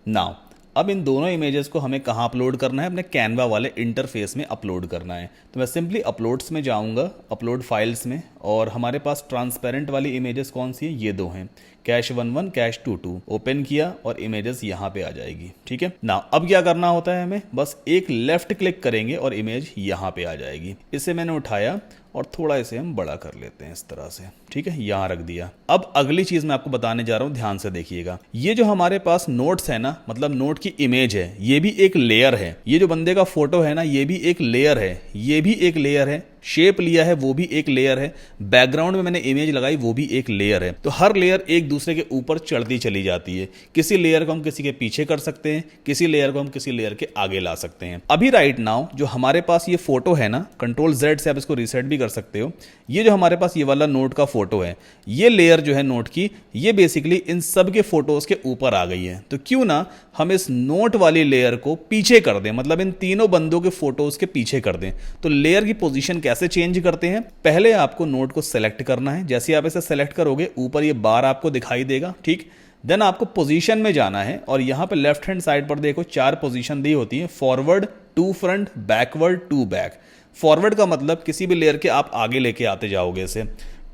[SPEAKER 1] नाउ अब इन दोनों इमेजेस को हमें कहाँ अपलोड करना है, अपने कैनवा वाले इंटरफेस में अपलोड करना है। तो मैं सिंपली अपलोड्स में जाऊँगा, अपलोड फाइल्स में, और हमारे पास ट्रांसपेरेंट वाली इमेजेस कौन सी है, ये दो हैं, CASH11 CASH22। ओपन किया और इमेजेस यहाँ पे आ जाएगी। ठीक है ना, अब क्या करना होता है, हमें बस एक लेफ्ट क्लिक करेंगे और इमेज यहाँ पे आ जाएगी। इसे मैंने उठाया और थोड़ा इसे हम बड़ा कर लेते हैं इस तरह से। ठीक है, यहाँ रख दिया। अब अगली चीज मैं आपको बताने जा रहा हूँ, ध्यान से देखिएगा। ये जो हमारे पास नोट्स है ना, मतलब नोट की इमेज है, ये भी एक लेयर है। ये जो बंदे का फोटो है ना, ये भी एक लेयर है, ये भी एक लेयर है। शेप लिया है वो भी एक लेयर है, बैकग्राउंड में मैंने इमेज लगाई वो भी एक लेयर है। तो हर लेयर एक दूसरे के ऊपर चढ़ती चली जाती है। किसी लेयर को हम किसी के पीछे कर सकते हैं, किसी लेयर को हम किसी लेयर के आगे ला सकते हैं। अभी राइट नाउ जो हमारे पास ये फोटो है ना, Ctrl+Z से आप इसको रीसेट भी कर सकते हो। ये जो हमारे पास ये वाला नोट का फोटो है, ये लेयर जो है नोट की, ये बेसिकली इन सब के फोटोज के ऊपर आ गई है। तो क्यों ना हम इस नोट वाली लेयर को पीछे कर दें, मतलब इन तीनों बंदों के फोटोज के पीछे कर दें। तो लेयर की पोजीशन कैसे चेंज करते हैं, पहले आपको नोट को सेलेक्ट करना है। जैसे आप इसे सेलेक्ट करोगे ऊपर ये बार आपको दिखाई देगा। ठीक, देन आपको पोजीशन में जाना है, और यहां पे लेफ्ट हैंड साइड पर देखो 4 पोजीशन दी होती है, forward, to front, backward, to back. Forward का मतलब किसी भी लेयर के आप आगे लेके आते जाओगे इसे।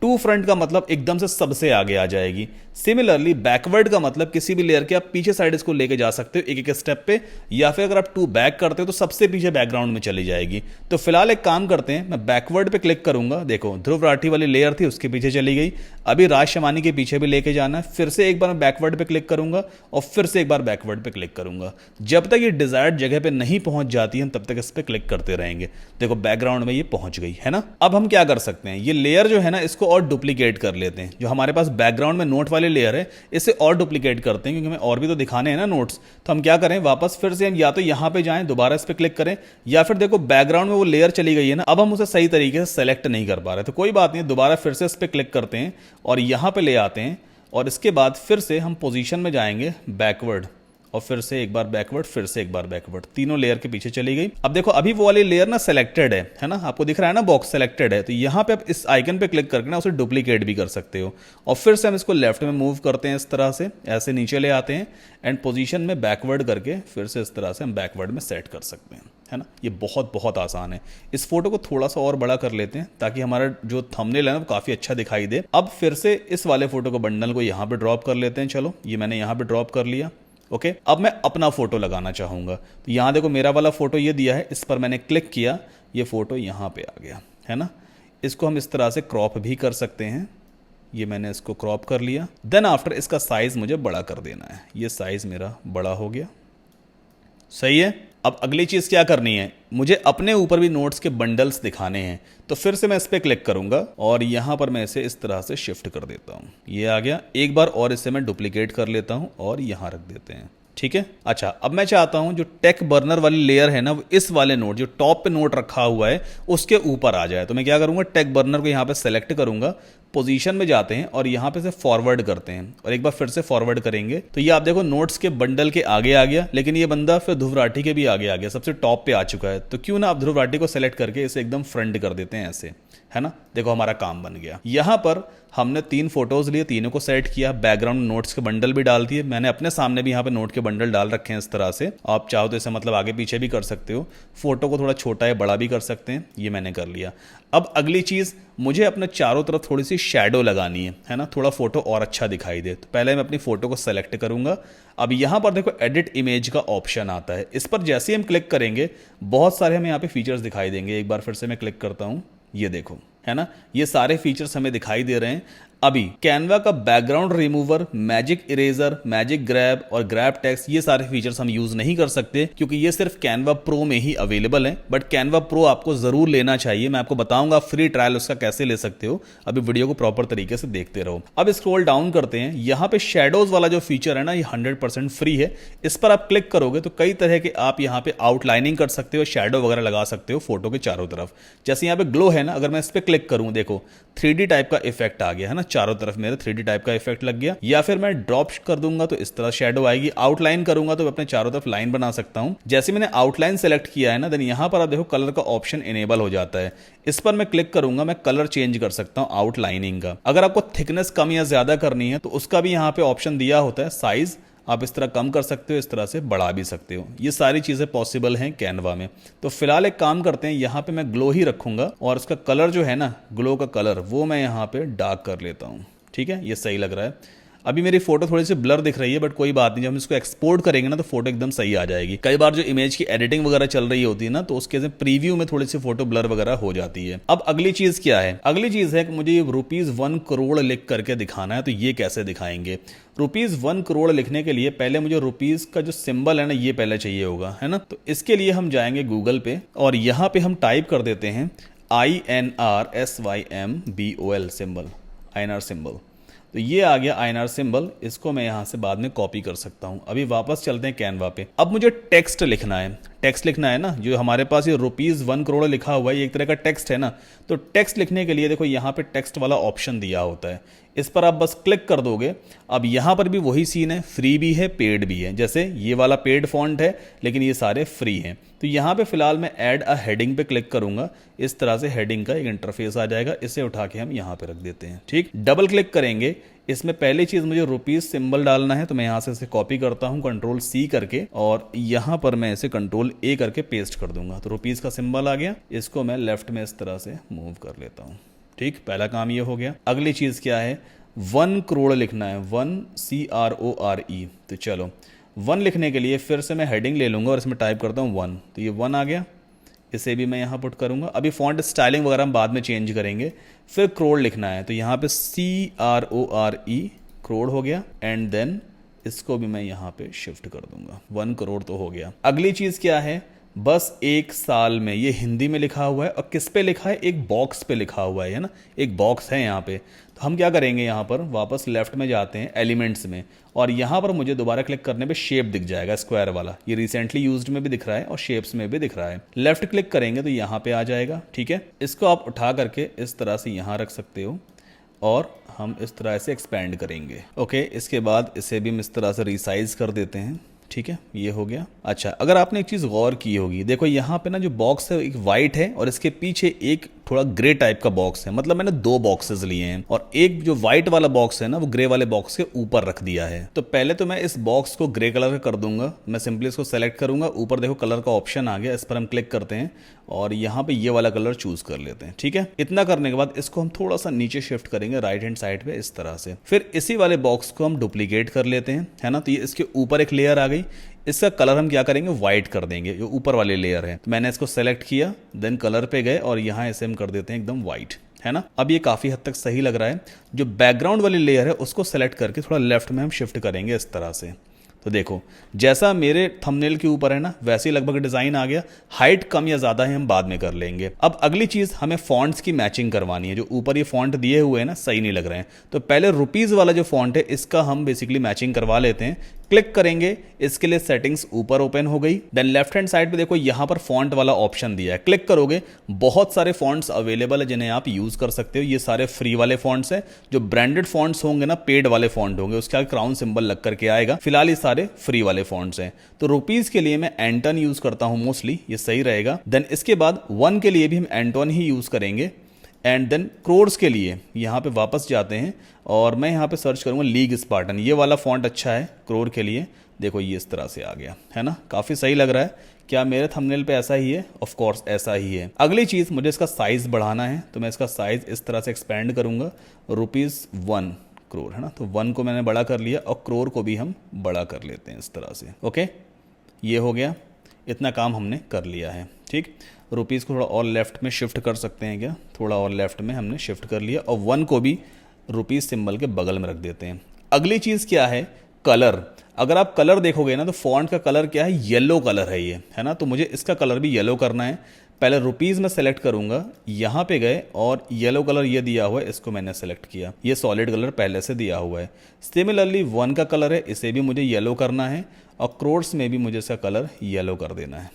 [SPEAKER 1] टू फ्रंट का मतलब एकदम से सबसे आगे आ जाएगी। सिमिलरली बैकवर्ड का मतलब किसी भी लेयर के आप पीछे साइड इसको लेके जा सकते हो एक एक स्टेप पे, या फिर अगर आप टू बैक करते हो तो सबसे पीछे बैकग्राउंड में चली जाएगी। तो फिलहाल एक काम करते हैं, मैं बैकवर्ड पे क्लिक करूंगा। देखो ध्रुव राठी वाली लेयर थी, उसके पीछे चली गई। अभी राज शमानी के पीछे भी लेके जाना है, फिर से एक बार मैं बैकवर्ड पे क्लिक करूंगा, और फिर से एक बार बैकवर्ड पे क्लिक करूंगा। जब तक ये डिजायर्ड जगह पे नहीं पहुंच जाती है तब तक इस पर क्लिक करते रहेंगे। देखो बैकग्राउंड में ये पहुंच गई है ना। अब हम क्या कर सकते हैं, ये लेयर जो है ना, इसको और डुप्लीकेट कर लेते हैं। जो हमारे पास बैकग्राउंड में नोट वाली लेयर है, इसे और डुप्लीकेट करते हैं, क्योंकि हमें और भी तो दिखाने हैं ना नोट्स। तो हम क्या करें, वापस फिर से हम या तो यहां पे जाएं, दोबारा इस पे क्लिक करें, या फिर देखो बैकग्राउंड में वो लेयर चली गई है ना, अब हम उसे सही तरीके से सेलेक्ट नहीं कर पा रहे। तो कोई बात नहीं, दोबारा फिर से इस पे क्लिक करते हैं और यहां पे ले आते हैं, और इसके बाद फिर से हम पोजीशन में जाएंगे बैकवर्ड, और फिर से एक बार बैकवर्ड, फिर से एक बार बैकवर्ड, तीनों लेयर के पीछे चली गई। अब देखो अभी वो वाली लेयर ना सेलेक्टेड है ना, आपको दिख रहा है ना बॉक्स सेलेक्टेड है। तो यहाँ पे आप इस आइकन पे क्लिक करके ना उसे डुप्लीकेट भी कर सकते हो, और फिर से हम इसको लेफ्ट में मूव करते हैं इस तरह से, ऐसे नीचे ले आते हैं, एंड पोजीशन में बैकवर्ड करके फिर से इस तरह से हम बैकवर्ड में सेट कर सकते हैं, है ना। ये बहुत बहुत आसान है। इस फोटो को थोड़ा सा और बड़ा कर लेते हैं ताकि हमारा जो थंबनेल है ना वो काफी अच्छा दिखाई दे। अब फिर से इस वाले फोटो को, बंडल को यहाँ पे ड्रॉप कर लेते हैं। चलो ये मैंने यहाँ पे ड्रॉप कर लिया। ओके, अब मैं अपना फोटो लगाना चाहूंगा। तो यहाँ देखो मेरा वाला फोटो ये दिया है, इस पर मैंने क्लिक किया, ये फोटो यहाँ पे आ गया, है ना। इसको हम इस तरह से क्रॉप भी कर सकते हैं, ये मैंने इसको क्रॉप कर लिया। देन आफ्टर इसका साइज मुझे बड़ा कर देना है। ये साइज मेरा बड़ा हो गया, सही है। अब अगली चीज़ क्या करनी है, मुझे अपने ऊपर भी नोट्स के बंडल्स दिखाने हैं। तो फिर से मैं इस पर क्लिक करूंगा और यहाँ पर मैं इसे इस तरह से शिफ्ट कर देता हूँ। ये आ गया। एक बार और इसे मैं डुप्लीकेट कर लेता हूँ और यहाँ रख देते हैं, ठीक है। अच्छा, अब मैं चाहता हूं जो टेक बर्नर वाली लेयर है ना, वो इस वाले नोट जो टॉप पे नोट रखा हुआ है उसके ऊपर आ जाए। तो मैं क्या करूंगा, टेक बर्नर को यहां पे सेलेक्ट करूंगा, पोजीशन में जाते हैं और यहां पे से फॉरवर्ड करते हैं और एक बार फिर से फॉरवर्ड करेंगे तो ये आप देखो नोट्स के बंडल के आगे आ गया, लेकिन ये बंदा फिर ध्रुव राठी के भी आगे आ गया, सबसे टॉप पे आ चुका है। तो क्यों ना आप ध्रुव राठी को सेलेक्ट करके इसे एकदम फ्रंट कर देते हैं, ऐसे, है ना। देखो हमारा काम बन गया। यहां पर हमने 3 फोटोज लिए, तीनों को सेट किया, बैकग्राउंड नोट्स के बंडल भी डाल दिए। मैंने अपने सामने भी यहाँ पे नोट के बंडल डाल रखे हैं इस तरह से। आप चाहो तो इसे मतलब आगे पीछे भी कर सकते हो, फोटो को थोड़ा छोटा या बड़ा भी कर सकते हैं। ये मैंने कर लिया। अब अगली चीज़, मुझे अपने चारों तरफ थोड़ी सी शैडो लगानी है ना, थोड़ा फोटो और अच्छा दिखाई दे। तो पहले मैं अपनी फोटो को सेलेक्ट करूंगा। अब यहाँ पर देखो एडिट इमेज का ऑप्शन आता है, इस पर जैसे ही हम क्लिक करेंगे बहुत सारे हमें यहाँ पे फीचर्स दिखाई देंगे। एक बार फिर से मैं क्लिक करता हूँ, ये देखो, है ना, ये सारे फीचर्स हमें दिखाई दे रहे हैं। अभी कैनवा का background remover, magic eraser, magic grab और ग्रैब टेक्स्ट, ये सारे फीचर्स हम यूज नहीं कर सकते क्योंकि ये सिर्फ कैनवा प्रो में ही अवेलेबल है। बट कैनवा प्रो आपको जरूर लेना चाहिए, मैं आपको बताऊंगा फ्री ट्रायल उसका कैसे ले सकते हो। अभी वीडियो को प्रॉपर तरीके से देखते रहो। अब स्क्रॉल डाउन करते हैं, यहाँ पे शेडोज वाला जो फीचर है ना, ये 100% फ्री है। इस पर आप क्लिक करोगे तो कई तरह के आप यहाँ पे आउटलाइनिंग कर सकते हो, शेडो वगैरह लगा सकते हो फोटो के चारों तरफ। जैसे यहाँ पे ग्लो है ना, अगर मैं इस पर क्लिक करूं, देखो 3D टाइप का इफेक्ट आ गया, है ना, चारों तरफ मेरे 3D टाइप का इफेक्ट लग गया। या फिर मैं ड्रॉप कर दूंगा तो इस तरह शेडो आएगी। आउटलाइन करूंगा तो अपने चारों तरफ लाइन बना सकता हूं। जैसे मैंने आउटलाइन सेलेक्ट किया है ना, देन यहां पर आप देखो कलर का ऑप्शन इनेबल हो जाता है। इस पर मैं क्लिक करूंगा, मैं कलर चेंज कर सकता हूं आउटलाइनिंग का। अगर आपको थिकनेस कम या ज्यादा करनी है तो उसका भी यहां पे ऑप्शन दिया होता है। साइज आप इस तरह कम कर सकते हो, इस तरह से बढ़ा भी सकते हो। ये सारी चीज़ें पॉसिबल हैं कैनवा में। तो फिलहाल एक काम करते हैं, यहाँ पे मैं ग्लो ही रखूंगा और उसका कलर जो है ना, ग्लो का कलर, वो मैं यहाँ पे डार्क कर लेता हूँ। ठीक है, ये सही लग रहा है। अभी मेरी फोटो थोड़ी सी ब्लर दिख रही है, बट कोई बात नहीं, जब हम इसको एक्सपोर्ट करेंगे ना तो फोटो एकदम सही आ जाएगी। कई बार जो इमेज की एडिटिंग वगैरह चल रही होती है ना, तो उसके प्रीव्यू में थोड़ी सी फोटो ब्लर वगैरह हो जाती है। अब अगली चीज क्या है, अगली चीज है कि मुझे ₹1 करोड़ लिख करके दिखाना है। तो ये कैसे दिखाएंगे? ₹1 करोड़ लिखने के लिए पहले मुझे रुपीज का जो सिंबल है ना, ये पहले चाहिए होगा, है ना। तो इसके लिए हम जाएंगे गूगल पे और यहाँ पे हम टाइप कर देते हैं INRSYMBOL सिंबल, INR सिंबल। तो ये आ गया INR सिंबल। इसको मैं यहां से बाद में कॉपी कर सकता हूं। अभी वापस चलते हैं कैनवा पे। अब मुझे टेक्स्ट लिखना है, टेक्स्ट लिखना है ना, जो हमारे पास ये ₹1 करोड़ लिखा हुआ है, ये एक तरह का टेक्स्ट है ना। तो टेक्स्ट लिखने के लिए देखो यहाँ पे टेक्स्ट वाला ऑप्शन दिया होता है, इस पर आप बस क्लिक कर दोगे। अब यहाँ पर भी वही सीन है, फ्री भी है पेड भी है। जैसे ये वाला पेड फॉन्ट है, लेकिन ये सारे फ्री हैं। तो यहाँ पे फिलहाल मैं ऐड अ हेडिंग पे क्लिक करूंगा। इस तरह से हेडिंग का एक इंटरफेस आ जाएगा, इसे उठा के हम यहाँ पे रख देते हैं। ठीक, डबल क्लिक करेंगे, इसमें पहली चीज मुझे रुपीज सिंबल डालना है। तो मैं यहाँ से इसे कॉपी करता हूँ Ctrl+C करके और यहाँ पर मैं इसे Ctrl+A करके पेस्ट कर दूंगा। तो रुपीज का सिंबल आ गया, इसको मैं लेफ्ट में इस तरह से मूव कर लेता हूँ। ठीक, पहला काम ये हो गया। अगली चीज क्या है, 1 करोड़ लिखना है, 1 CRORE। तो चलो 1 लिखने के लिए फिर से मैं हेडिंग ले लूंगा और इसमें टाइप करता हूँ 1। तो ये 1 आ गया, इसे भी मैं यहाँ पुट करूंगा। अभी फॉन्ट स्टाइलिंग वगैरह हम बाद में चेंज करेंगे। फिर करोड़ लिखना है, तो यहाँ पे CRORE, करोड़ हो गया। एंड देन इसको भी मैं यहाँ पे शिफ्ट कर दूंगा। 1 करोड़ तो हो गया। अगली चीज क्या है, बस 1 साल में, ये हिंदी में लिखा हुआ है और किस पे लिखा है, एक बॉक्स पे लिखा हुआ है ना, एक बॉक्स है यहाँ पे। तो हम क्या करेंगे, यहाँ पर वापस लेफ्ट में जाते हैं एलिमेंट्स में और यहाँ पर मुझे दोबारा क्लिक करने पे शेप दिख जाएगा, स्क्वायर वाला। ये रिसेंटली यूज्ड में भी दिख रहा है और शेप्स में भी दिख रहा है। लेफ्ट क्लिक करेंगे तो यहाँ पे आ जाएगा। ठीक है, इसको आप उठा करके इस तरह से यहाँ रख सकते हो और हम इस तरह से एक्सपेंड करेंगे। ओके, इसके बाद इसे भी हम इस तरह से रिसाइज कर देते हैं। ठीक है, ये हो गया। अच्छा, अगर आपने एक चीज गौर की होगी, देखो यहाँ पे ना जो बॉक्स है एक वाइट है और इसके पीछे एक थोड़ा ग्रे टाइप का बॉक्स है। मतलब मैंने 2 बॉक्सेस लिए हैं और एक जो व्हाइट वाला बॉक्स है ना, वो ग्रे वाले बॉक्स के ऊपर रख दिया है। तो पहले तो मैं इस बॉक्स को ग्रे कलर का कर दूंगा। मैं सिंपली इसको सेलेक्ट करूंगा, ऊपर देखो कलर का ऑप्शन आ गया, इस पर हम क्लिक करते हैं और यहाँ पे ये वाला कलर चूज कर लेते हैं। ठीक है, इतना करने के बाद इसको हम थोड़ा सा नीचे शिफ्ट करेंगे राइट हैंड साइड पे इस तरह से। फिर इसी वाले बॉक्स को हम डुप्लीकेट कर लेते हैं, है ना। तो ये इसके ऊपर एक लेयर आ गई, इसका कलर हम क्या करेंगे, व्हाइट कर देंगे, जो ऊपर वाले लेयर है। तो मैंने इसको सेलेक्ट किया, देन कलर पे गए और यहाँ इसे हम कर देते हैं एकदम व्हाइट, है ना। अब ये काफ़ी हद तक सही लग रहा है। जो बैकग्राउंड वाली लेयर है उसको सेलेक्ट करके थोड़ा लेफ्ट में हम शिफ्ट करेंगे इस तरह से। तो देखो जैसा मेरे थंबनेल के ऊपर है ना वैसे ही लगभग डिज़ाइन आ गया। हाइट कम या ज़्यादा है हम बाद में कर लेंगे। अब अगली चीज़ हमें फॉन्ट्स की मैचिंग करवानी है। जो ऊपर ये फॉन्ट दिए हुए हैं ना सही नहीं लग रहे हैं, तो पहले रुपीज़ वाला जो फॉन्ट है इसका हम बेसिकली मैचिंग करवा लेते हैं। क्लिक करेंगे, इसके लिए सेटिंग्स ऊपर ओपन हो गई। देन लेफ्ट हैंड साइड पे देखो यहाँ पर फॉन्ट वाला ऑप्शन दिया है, क्लिक करोगे बहुत सारे फॉन्ट्स अवेलेबल है जिन्हें आप यूज़ कर सकते हो। ये सारे फ्री वाले फॉन्ट्स हैं। जो ब्रांडेड फॉन्ट्स होंगे ना पेड वाले फॉन्ट होंगे उसके आगे क्राउन सिंबल लग करके आएगा। फिलहाल ये सारे फ्री वाले फॉन्ट्स हैं। तो रुपीज़ के लिए मैं एंटन यूज़ करता हूँ मोस्टली, ये सही रहेगा। देन इसके बाद 1 के लिए भी हम एंटन ही यूज़ करेंगे। एंड देन क्रोर्स के लिए यहाँ पे वापस जाते हैं और मैं यहाँ पे सर्च करूँगा लीग स्पार्टन। ये वाला फॉन्ट अच्छा है क्रोर के लिए। देखो ये इस तरह से आ गया है ना, काफ़ी सही लग रहा है। क्या मेरे थंबनेल पे ऐसा ही है? ऑफ कोर्स ऐसा ही है। अगली चीज़ मुझे इसका साइज़ बढ़ाना है, तो मैं इसका साइज़ इस तरह से एक्सपेंड करूँगा। ₹1 करोड़ है ना, तो 1 को मैंने बड़ा कर लिया और करोड़ को भी हम बड़ा कर लेते हैं इस तरह से। ओके, ये हो गया। इतना काम हमने कर लिया है। ठीक, रुपीज़ को थोड़ा और लेफ्ट में शिफ्ट कर सकते हैं क्या? थोड़ा और लेफ्ट में हमने शिफ्ट कर लिया और 1 को भी रुपीज़ सिंबल के बगल में रख देते हैं। अगली चीज़ क्या है? कलर। अगर आप कलर देखोगे ना तो फॉन्ट का कलर क्या है? येलो कलर है ये, है ना। तो मुझे इसका कलर भी येलो करना है। पहले रुपीज़ में सेलेक्ट करूंगा, यहाँ पे गए और येलो कलर ये दिया हुआ है, इसको मैंने सेलेक्ट किया। ये सॉलिड कलर पहले से दिया हुआ है। सिमिलरली 1 का कलर है, इसे भी मुझे येलो करना है और क्रोर्स में भी मुझे इसका कलर येलो कर देना है।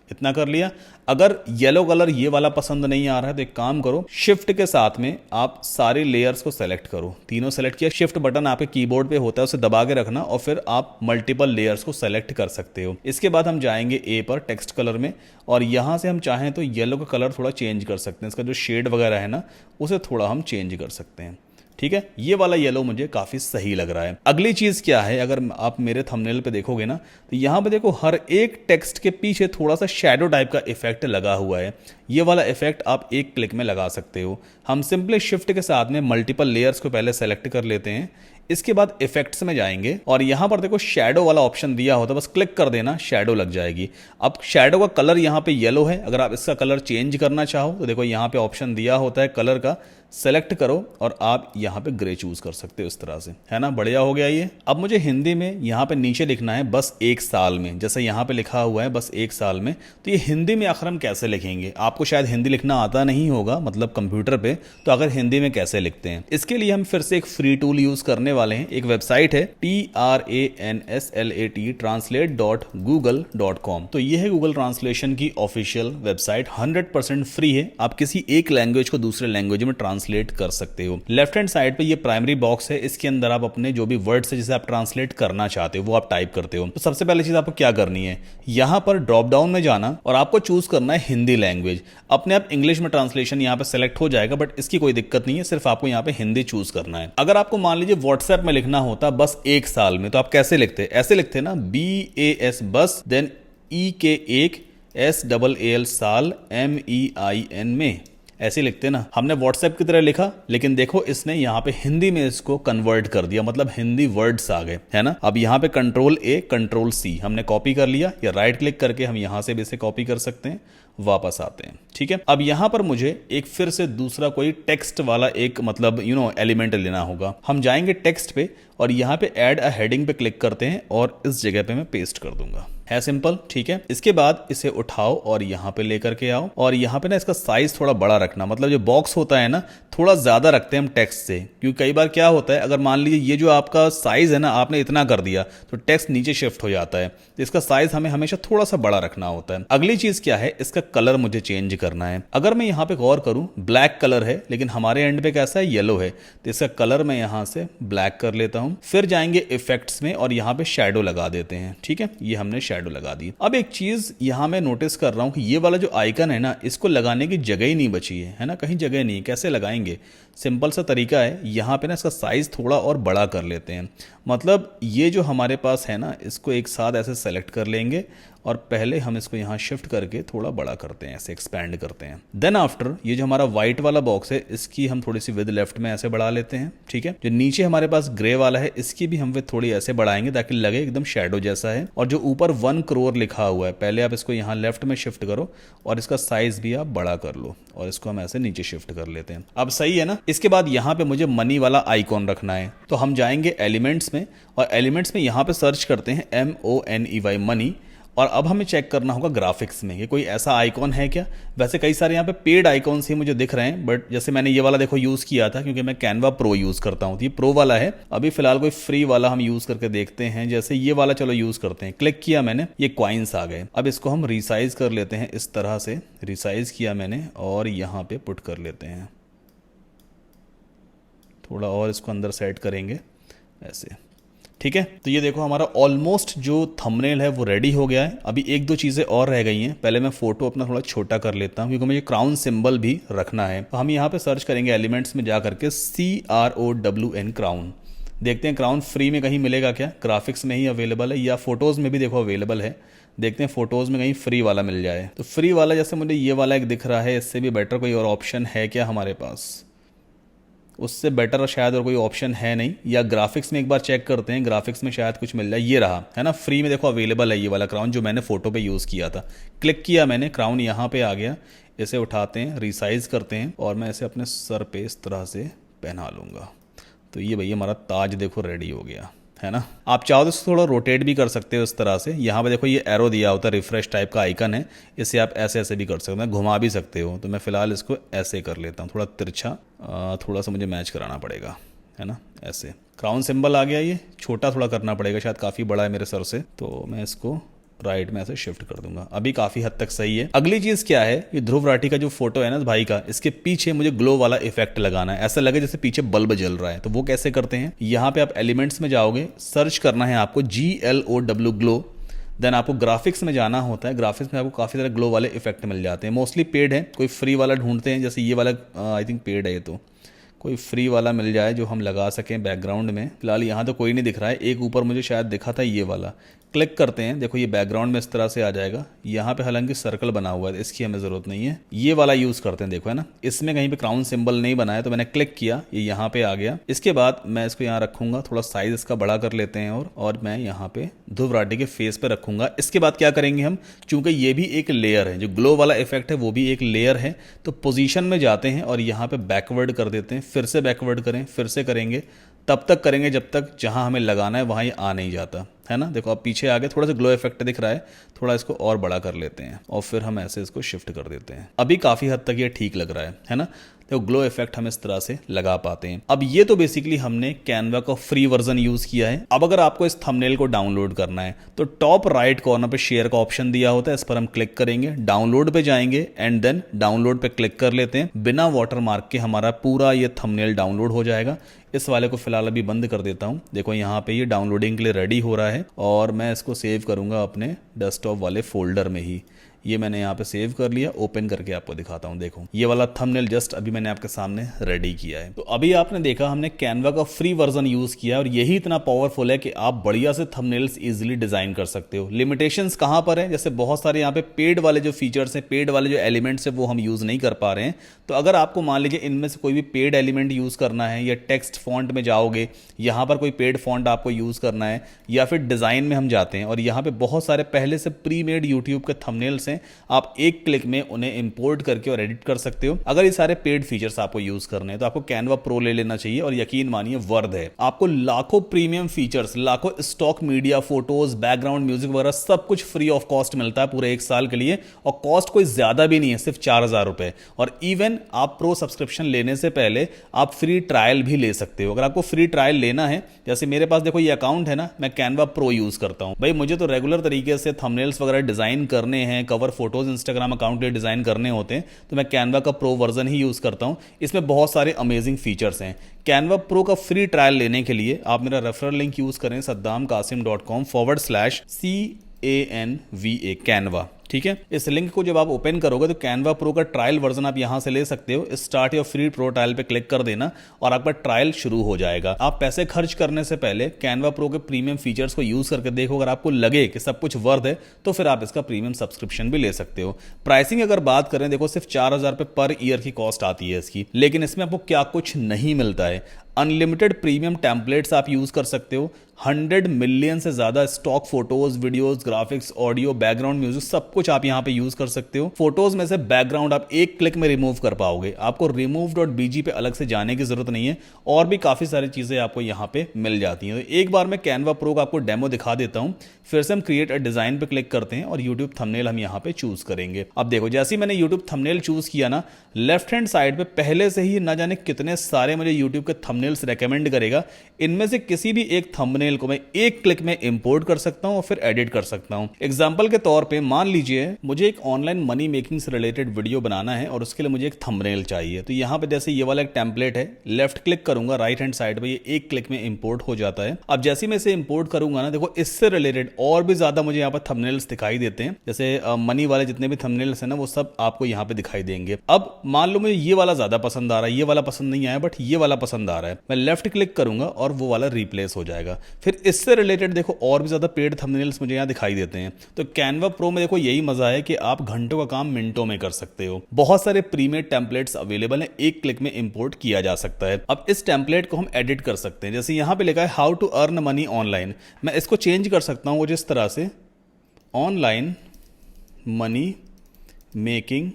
[SPEAKER 1] इतना कर लिया। अगर येलो कलर ये वाला पसंद नहीं आ रहा है तो एक काम करो, शिफ्ट के साथ में आप सारे लेयर्स को सेलेक्ट करो। तीनों सेलेक्ट किया, शिफ्ट बटन आपके कीबोर्ड पे होता है उसे दबा के रखना और फिर आप मल्टीपल लेयर्स को सेलेक्ट कर सकते हो। इसके बाद हम जाएंगे ए पर टेक्स्ट कलर में और यहाँ से हम चाहें तो येलो का कलर थोड़ा चेंज कर सकते हैं। इसका जो शेड वगैरह है ना उसे थोड़ा हम चेंज कर सकते हैं। ठीक है, ये वाला येलो मुझे काफ़ी सही लग रहा है। अगली चीज़ क्या है? अगर आप मेरे थंबनेल पे देखोगे ना तो यहाँ पे देखो हर एक टेक्स्ट के पीछे थोड़ा सा शैडो टाइप का इफेक्ट लगा हुआ है। ये वाला इफेक्ट आप एक क्लिक में लगा सकते हो। हम सिंपली शिफ्ट के साथ में मल्टीपल लेयर्स को पहले सेलेक्ट कर लेते हैं। इसके बाद इफेक्ट्स में जाएंगे और यहाँ पर देखो शैडो वाला ऑप्शन दिया होता है, बस क्लिक कर देना, शैडो लग जाएगी। अब शैडो का कलर यहाँ पे येलो है। अगर आप इसका कलर चेंज करना चाहो तो देखो यहाँ पे ऑप्शन दिया होता है कलर का, सेलेक्ट करो और आप यहाँ पे ग्रे चूज कर सकते हो इस तरह से, है ना। बढ़िया हो गया ये। अब मुझे हिंदी में यहाँ पे नीचे लिखना है बस 1 साल में, जैसे यहाँ पे लिखा हुआ है बस 1 साल में। तो ये हिंदी में आखिर हम कैसे लिखेंगे? आपको शायद हिंदी लिखना आता नहीं होगा, मतलब कंप्यूटर पे, तो अगर हिंदी में कैसे लिखते हैं? इसके लिए हम फिर से एक फ्री टूल यूज करने वाले हैं। एक वेबसाइट है TRANSLAT translate.google.com। तो ये है गूगल ट्रांसलेशन की ऑफिशियल वेबसाइट, 100% फ्री है। आप किसी एक लैंग्वेज को दूसरे लैंग्वेज में ट्रांसलेट कर सकते हो। लेफ्ट हैंड साइड पे ये प्राइमरी बॉक्स है, इसके अंदर आप अपने जो भी वर्ड्स है जिसे आप ट्रांसलेट करना चाहते हो वो आप टाइप करते हो। तो सबसे पहले चीज आपको क्या करनी है, यहाँ पर ड्रॉप डाउन में जाना और आपको चूज करना है हिंदी लैंग्वेज। अपने आप इंग्लिश में ट्रांसलेशन यहाँ पे सेलेक्ट हो जाएगा, बट इसकी कोई दिक्कत नहीं है, सिर्फ आपको यहाँ पे हिंदी चूज करना है। अगर आपको मान लीजिए व्हाट्सएप में लिखना होता बस 1 साल में, तो आप कैसे लिखते? ऐसे लिखते ना, BAS बस, देन EK1 SAAL साल MEIN में, ऐसे लिखते ना। हमने व्हाट्सएप की तरह लिखा, लेकिन देखो इसने यहाँ पे हिंदी में इसको कन्वर्ट कर दिया, मतलब हिंदी वर्ड्स आ गए, है ना। अब यहाँ पे Ctrl+A Ctrl+C हमने कॉपी कर लिया, या राइट क्लिक करके हम यहाँ से भी इसे कॉपी कर सकते हैं। वापस आते हैं, ठीक है। अब यहाँ पर मुझे एक फिर से दूसरा कोई टेक्स्ट वाला एक मतलब एलिमेंट लेना होगा। हम जाएंगे टेक्स्ट पे और यहाँ पे ऐड अ हेडिंग पे क्लिक करते हैं और इस जगह पे मैं पेस्ट कर दूंगा। है सिंपल, ठीक है। इसके बाद इसे उठाओ और यहाँ पे लेकर के आओ और यहाँ पे ना इसका साइज थोड़ा बड़ा रखना, मतलब जो बॉक्स होता है ना थोड़ा ज्यादा रखते हैं हम टेक्स्ट से, क्योंकि कई बार क्या होता है, अगर मान लीजिए ये जो आपका साइज है ना आपने इतना कर दिया तो टेक्स्ट नीचे शिफ्ट हो जाता है, तो इसका साइज हमें हमेशा थोड़ा सा बड़ा रखना होता है। अगली चीज क्या है, इसका कलर मुझे चेंज करना है। अगर मैं यहाँ पे गौर करूं, ब्लैक कलर है लेकिन हमारे एंड पे कैसा है, येलो है, तो इसका कलर मैं यहाँ से ब्लैक कर लेता हूं। फिर जाएंगे इफेक्ट्स में और यहाँ पे शैडो लगा देते हैं, ठीक है। ये हमने शैडो लगा दी। अब एक चीज यहाँ मैं नोटिस कर रहा हूँ कि ये वाला जो आइकन है ना, इसको लगाने की जगह ही नहीं बची है ना, कहीं जगह नहीं। कैसे लगाएंगे? सिंपल सा तरीका है, यहाँ पे ना इसका साइज थोड़ा और बड़ा कर लेते हैं। मतलब ये जो हमारे पास है ना, इसको एक साथ ऐसे सेलेक्ट कर लेंगे और पहले हम इसको यहाँ शिफ्ट करके थोड़ा बड़ा करते हैं, ऐसे एक्सपैंड करते हैं। देन आफ्टर ये जो हमारा व्हाइट वाला बॉक्स है इसकी हम थोड़ी सी विद लेफ्ट में ऐसे बढ़ा लेते हैं, ठीक है। जो नीचे हमारे पास ग्रे वाला है इसकी भी हम विद थोड़ी ऐसे बढ़ाएंगे ताकि लगे एकदम शेडो जैसा है। और जो ऊपर 1 करोड़ लिखा हुआ है पहले आप इसको यहाँ लेफ्ट में शिफ्ट करो और इसका साइज भी आप बड़ा कर लो और इसको हम ऐसे नीचे शिफ्ट कर लेते हैं। अब सही है ना। इसके बाद यहाँ पे मुझे मनी वाला आइकॉन रखना है, तो हम जाएंगे एलिमेंट्स में और एलिमेंट्स में यहाँ पे सर्च करते हैं MONEY मनी। और अब हमें चेक करना होगा ग्राफिक्स में कि कोई ऐसा आइकॉन है क्या। वैसे कई सारे यहाँ पे पेड आइकॉन्स ही मुझे दिख रहे हैं, बट जैसे मैंने ये वाला देखो यूज़ किया था क्योंकि मैं कैनवा प्रो यूज़ करता हूँ, तो ये प्रो वाला है। अभी फिलहाल कोई फ्री वाला हम यूज़ करके देखते हैं, जैसे ये वाला चलो यूज़ करते हैं। क्लिक किया मैंने, ये कॉइन्स आ गए। अब इसको हम रिसाइज कर लेते हैं, इस तरह से रिसाइज किया मैंने और यहाँ पे पुट कर लेते हैं। थोड़ा और इसको अंदर सेट करेंगे ऐसे, ठीक है। तो ये देखो हमारा ऑलमोस्ट जो थंबनेल है वो रेडी हो गया है। अभी 1-2 चीज़ें और रह गई हैं। पहले मैं फोटो अपना थोड़ा छोटा कर लेता हूँ क्योंकि मुझे क्राउन सिंबल भी रखना है। तो हम यहाँ पे सर्च करेंगे एलिमेंट्स में जा करके CROWN क्राउन। देखते हैं क्राउन फ्री में कहीं मिलेगा क्या, ग्राफिक्स में ही अवेलेबल है या फोटोज़ में भी देखो अवेलेबल है। देखते हैं फोटोज़ में कहीं फ्री वाला मिल जाए। तो फ्री वाला जैसे मुझे ये वाला एक दिख रहा है, इससे भी बेटर कोई और ऑप्शन है क्या हमारे पास? उससे बेटर शायद और कोई ऑप्शन है नहीं, या ग्राफिक्स में एक बार चेक करते हैं, ग्राफिक्स में शायद कुछ मिल जाए। ये रहा है ना, फ्री में देखो अवेलेबल है ये वाला क्राउन जो मैंने फोटो पे यूज़ किया था। क्लिक किया मैंने, क्राउन यहाँ पे आ गया। इसे उठाते हैं, रिसाइज करते हैं और मैं इसे अपने सर पे इस तरह से पहना लूँगा। तो ये भैया हमारा ताज देखो रेडी हो गया है ना। आप चाहो तो इसको थोड़ा रोटेट भी कर सकते हो इस तरह से। यहाँ पे देखो ये एरो दिया होता है, रिफ्रेश टाइप का आइकन है, इसे आप ऐसे ऐसे भी कर सकते हो, घुमा भी सकते हो। तो मैं फिलहाल इसको ऐसे कर लेता हूँ, थोड़ा तिरछा, थोड़ा सा मुझे मैच कराना पड़ेगा है ना। ऐसे क्राउन सिंबल आ गया, ये छोटा थोड़ा करना पड़ेगा, शायद काफ़ी बड़ा है मेरे सर से, तो मैं इसको राइट में ऐसे शिफ्ट कर दूंगा। अभी काफी हद तक सही है। अगली चीज क्या है, ये ध्रुव राठी का जो फोटो है ना भाई का, इसके पीछे मुझे ग्लो वाला इफेक्ट लगाना है, ऐसा लगे जैसे पीछे बल्ब जल रहा है। तो वो कैसे करते हैं, यहाँ पे आप एलिमेंट्स में जाओगे, सर्च करना है आपको GLOW ग्लो। देन आपको ग्राफिक्स में जाना होता है, ग्राफिक्स में आपको काफ़ी सारे ग्लो वाले इफेक्ट मिल जाते हैं। मोस्टली पेड है, कोई फ्री वाला ढूंढते हैं, जैसे ये वाला आई थिंक पेड है। ये तो कोई फ्री वाला मिल जाए जो हम लगा सकें बैकग्राउंड में। फिलहाल यहाँ तो कोई नहीं दिख रहा है। एक ऊपर मुझे शायद दिखा था ये वाला, क्लिक करते हैं, देखो ये बैकग्राउंड में इस तरह से आ जाएगा। यहाँ पे हालांकि सर्कल बना हुआ है, इसकी हमें ज़रूरत नहीं है। ये वाला यूज़ करते हैं, देखो है ना, इसमें कहीं पे क्राउन सिंबल नहीं बना है, तो मैंने क्लिक किया, ये यहाँ पे आ गया। इसके बाद मैं इसको यहाँ रखूंगा, थोड़ा साइज इसका बड़ा कर लेते हैं और मैं यहाँ पे ध्रुव राठी के फेस पे रखूंगा। इसके बाद क्या करेंगे हम, चूंकि ये भी एक लेयर है, जो ग्लो वाला इफेक्ट है वो भी एक लेयर है, तो पोजीशन में जाते हैं और यहाँ पे बैकवर्ड कर देते हैं। फिर से बैकवर्ड करें, फिर से करेंगे, तब तक करेंगे जब तक जहां हमें लगाना है वहां ये आ नहीं जाता है ना। देखो अब पीछे आगे थोड़ा सा ग्लो इफेक्ट दिख रहा है, थोड़ा इसको और बड़ा कर लेते हैं और फिर हम ऐसे इसको शिफ्ट कर देते हैं। अभी काफी हद तक ये ठीक लग रहा है ना। तो ग्लो इफेक्ट हम इस तरह से लगा पाते हैं। अब ये तो बेसिकली हमने कैनवा का फ्री वर्जन यूज किया है। अब अगर आपको इस थंबनेल को डाउनलोड करना है तो टॉप राइट कॉर्नर पे शेयर का ऑप्शन दिया होता है, इस पर हम क्लिक करेंगे, डाउनलोड पे जाएंगे एंड देन डाउनलोड पे क्लिक कर लेते हैं। बिना वाटरमार्क के हमारा पूरा ये थंबनेल डाउनलोड हो जाएगा। इस वाले को फिलहाल अभी बंद कर देता हूं। देखो यहाँ पे ये डाउनलोडिंग के लिए रेडी हो रहा है और मैं इसको सेव करूंगा अपने डेस्कटॉप वाले फोल्डर में ही। ये मैंने यहाँ पे सेव कर लिया, ओपन करके आपको दिखाता हूँ। देखो ये वाला थंबनेल जस्ट अभी मैंने आपके सामने रेडी किया है। तो अभी आपने देखा हमने कैनवा का फ्री वर्जन यूज किया और यही इतना पावरफुल है कि आप बढ़िया से थंबनेल्स इजीली डिजाइन कर सकते हो। लिमिटेशंस कहाँ पर है, जैसे बहुत सारे यहाँ पे पेड वाले जो फीचर्स हैं, पेड वाले जो एलिमेंट्स है वो हम यूज नहीं कर पा रहे हैं। तो अगर आपको मान लीजिए इनमें से कोई भी पेड एलिमेंट यूज करना है, या टेक्स्ट फॉन्ट में जाओगे, यहाँ पर कोई पेड फॉन्ट आपको यूज करना है, या फिर डिजाइन में हम जाते हैं और यहाँ पे बहुत सारे पहले से प्री मेड यूट्यूब के थंबनेल्स हैं, आप एक क्लिक में उन्हें इंपोर्ट करके और एडिट कर सकते हो। अगर ये सारे पेड फीचर्स आपको यूज करने हैं तो आपको कैनवा प्रो ले लेना चाहिए और यकीन मानिए वर्थ है। आपको लाखों प्रीमियम फीचर्स, लाखों stock media, photos, background music वगैरह सब कुछ फ्री ऑफ कॉस्ट मिलता है पूरे 1 साल के लिए, और कॉस्ट कोई ज्यादा भी नहीं है, सिर्फ 4000 रुपए। और इवन आप प्रो सब्सक्रिप्शन लेने से पहले आप फ्री ट्रायल भी ले सकते हो। अगर आपको फ्री ट्रायल लेना है, जैसे मेरे पास देखो ये अकाउंट है ना, मैं कैनवा प्रो यूज करता हूं भाई, मुझे तो रेगुलर तरीके से थंबनेल्स वगैरह डिजाइन करने हैं, कवर फोटोज इंस्टाग्राम अकाउंट के डिजाइन करने होते हैं, तो मैं कैनवा का प्रो वर्जन ही यूज करता हूं। इसमें बहुत सारे अमेजिंग फीचर्स हैं। कैनवा प्रो का फ्री ट्रायल लेने के लिए आप मेरा रेफरल लिंक यूज करें saddamkasim.com/CANVA कैनवा, ठीक है। इस लिंक को जब आप ओपन करोगे तो कैनवा प्रो का ट्रायल वर्जन आप यहां से ले सकते हो। Start your free pro trial पे क्लिक कर देना और आपका ट्रायल शुरू हो जाएगा। आप पैसे खर्च करने से पहले कैनवा प्रो के प्रीमियम फीचर्स को यूज करके देखो, अगर आपको लगे कि सब कुछ वर्थ है तो फिर आप इसका प्रीमियम सब्सक्रिप्शन भी ले सकते हो। प्राइसिंग अगर बात करें, देखो सिर्फ 4,000 रुपये पर ईयर की कॉस्ट आती है इसकी, लेकिन इसमें आपको क्या कुछ नहीं मिलता है। अनलिमिटेड प्रीमियम टेम्पलेट्स आप यूज कर सकते हो। 100 मिलियन से ज्यादा stock photos, videos, graphics, audio, background music सब कुछ आप यहां पे यूज कर सकते हो। फोटोज में से बैकग्राउंड आप एक क्लिक में रिमूव कर पाओगे। आपको remove.bg पे अलग से जाने की जरूरत नहीं है और भी काफी सारी चीजें आपको यहां पे मिल जाती हैं। तो एक बार मैं कैनवा प्रो का आपको डेमो दिखा देता हूं, फिर से हम क्रिएट अ डिजाइन पे क्लिक करते हैं और यूट्यूब थंबनेल हम यहां पे चूज करेंगे। अब देखो जैसे ही मैंने यूट्यूब थंबनेल चूज किया ना, लेफ्ट हैंड साइड पे पहले से ही ना जाने कितने सारे मुझे यूट्यूब के थंबनेल्स रेकमेंड करेगा। इनमें से किसी भी एक थंबनेल को मैं एक क्लिक में इंपोर्ट कर सकता हूं और फिर एडिट कर सकता हूं। एग्जांपल के तौर पे मान लीजिए मुझे एक ऑनलाइन मनी मेकिंग से रिलेटेड वीडियो बनाना है और उसके लिए मुझे एक थंबनेल चाहिए। तो यहां पे जैसे ये वाला एक टेम्पलेट है, लेफ्ट क्लिक करूंगा, राइट हैंड साइड पे ये एक क्लिक में इंपोर्ट हो जाता है। अब जैसे मैं इसे इंपोर्ट करूंगा ना, देखो इससे रिलेटेड और भी ज्यादा मुझे यहाँ पर थंबनेल्स दिखाई देते हैं। जैसे मनी वाले जितने भी थंबनेल्स हैं ना, वो सब आपको यहाँ पे दिखाई देंगे। अब मान लो मुझे ये वाला ज्यादा पसंद आ रहा है, ये वाला पसंद नहीं आया, बट ये वाला पसंद आ रहा है, मैं लेफ्ट क्लिक करूंगा और वो वाला रिप्लेस हो जाएगा। फिर इससे रिलेटेड देखो और भी ज्यादा पेड थंबनेल्स मुझे यहाँ दिखाई देते हैं। तो कैनवा प्रो में देखो यही मजा है कि आप घंटों का काम मिनटों में कर सकते हो। बहुत सारे प्रीमियम टेम्पलेट्स अवेलेबल हैं, एक क्लिक में इंपोर्ट किया जा सकता है। अब इस टेम्पलेट को हम एडिट कर सकते हैं। जैसे यहाँ पे लिखा है how to earn money online, मैं इसको चेंज कर सकता हूँ जिस तरह से ऑनलाइन मनी मेकिंग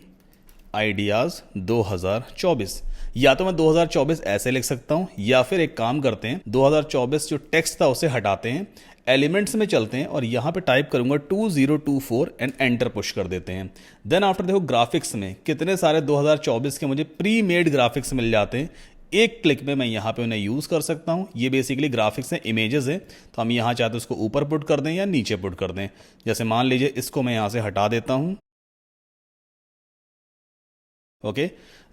[SPEAKER 1] आइडियाज 2024, या तो मैं 2024 ऐसे लिख सकता हूं, या फिर एक काम करते हैं 2024 जो टेक्स्ट था उसे हटाते हैं, एलिमेंट्स में चलते हैं और यहां पे टाइप करूंगा 2024 एंड एंटर पुश कर देते हैं। देन आफ्टर देखो ग्राफिक्स में कितने सारे 2024 के मुझे प्री मेड ग्राफिक्स मिल जाते हैं। एक क्लिक में मैं यहाँ पे उन्हें यूज कर सकता हूँ। ये बेसिकली ग्राफिक्स हैं, इमेजेस है, तो हम यहाँ चाहते हैं उसको ऊपर पुट कर दें या नीचे पुट कर दें। जैसे मान लीजिए इसको मैं यहाँ से हटा देता हूँ, ओके,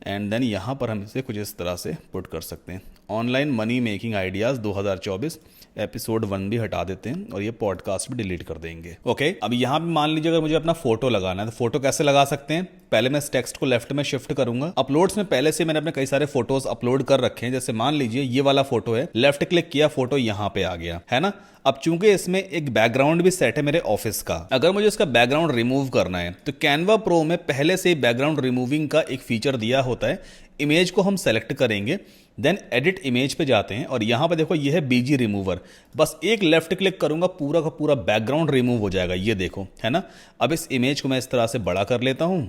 [SPEAKER 1] एंड देन यहाँ पर हम इसे कुछ इस तरह से पुट कर सकते हैं। Online money making ideas 2024 episode 1 भी हटा देते हैं और ये पॉडकास्ट भी डिलीट कर देंगे। ओके, अब यहाँ पे मान लीजिए अगर मुझे अपना फोटो लगाना है तो फोटो कैसे लगा सकते हैं। पहले मैं इस टेक्स्ट को लेफ्ट में शिफ्ट करूंगा। अपलोड्स में पहले से मैंने अपने कई सारे फोटोज अपलोड कर रखे हैं। जैसे मान लीजिए ये वाला फोटो है, लेफ्ट क्लिक किया, फोटो यहाँ पे आ गया है ना। अब चूंकि इसमें एक बैकग्राउंड भी सेट है मेरे ऑफिस का, अगर मुझे इसका बैकग्राउंड रिमूव करना है तो कैनवा प्रो में पहले से बैकग्राउंड रिमूविंग का एक फीचर दिया होता है। इमेज को हम सेलेक्ट करेंगे, देन एडिट इमेज पे जाते हैं और यहां पे देखो ये है बीजी रिमूवर, बस एक लेफ्ट क्लिक करूंगा, पूरा का पूरा बैकग्राउंड रिमूव हो जाएगा। ये देखो है ना। अब इस इमेज को मैं इस तरह से बड़ा कर लेता हूं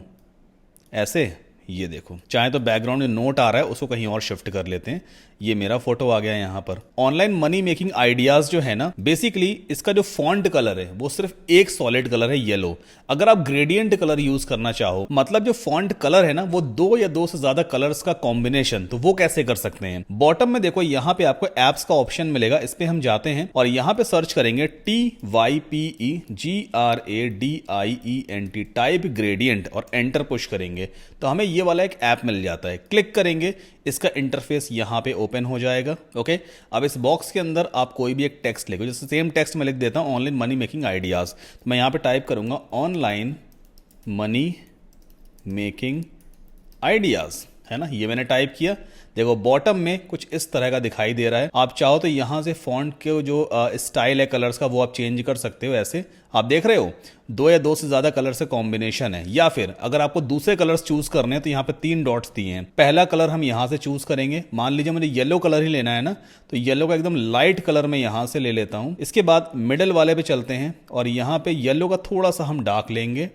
[SPEAKER 1] ऐसे, ये देखो, चाहे तो बैकग्राउंड में नोट आ रहा है उसको कहीं और शिफ्ट कर लेते हैं। ये मेरा फोटो आ गया है यहाँ पर। ऑनलाइन मनी मेकिंग आइडियाज जो है ना, बेसिकली इसका जो फॉन्ट कलर है वो सिर्फ एक सॉलिड कलर है, येलो। अगर आप ग्रेडियंट कलर यूज करना चाहो, मतलब जो फॉन्ट कलर है ना वो दो या दो से ज्यादा कलर्स का कॉम्बिनेशन, तो वो कैसे कर सकते हैं। बॉटम में देखो यहाँ पे आपको एप्स का ऑप्शन मिलेगा, इस पे हम जाते हैं और यहाँ पे सर्च करेंगे TYPEGRADIENT टाइप ग्रेडियंट और एंटर पुश करेंगे तो हमें ये वाला एक ऐप मिल जाता है। क्लिक करेंगे, इसका इंटरफेस यहां पे ओपन हो जाएगा। ओके, अब इस बॉक्स के अंदर आप कोई भी एक टेक्स्ट लिखो। जैसे सेम टेक्स्ट मैं लिख देता हूं ऑनलाइन मनी मेकिंग आइडियाज, तो मैं यहां पे टाइप करूंगा ऑनलाइन मनी मेकिंग आइडियाज, है ना। ये मैंने टाइप किया, देखो बॉटम में कुछ इस तरह का दिखाई दे रहा है। आप चाहो तो यहां से फॉन्ट के जो स्टाइल है कलर्स का वो आप चेंज कर सकते हो। ऐसे आप देख रहे हो दो या दो से ज्यादा कलर से कॉम्बिनेशन है। या फिर अगर आपको दूसरे कलर्स चूज करने हैं तो यहाँ पे 3 डॉट्स दिए हैं। पहला कलर हम यहां से चूज करेंगे, मान लीजिए मुझे येलो कलर ही लेना है ना, तो येलो का एकदम लाइट कलर में यहां से ले लेता हूं। इसके बाद मिडिल वाले पे चलते हैं और यहाँ पे येलो का थोड़ा सा हम डार्क लेंगे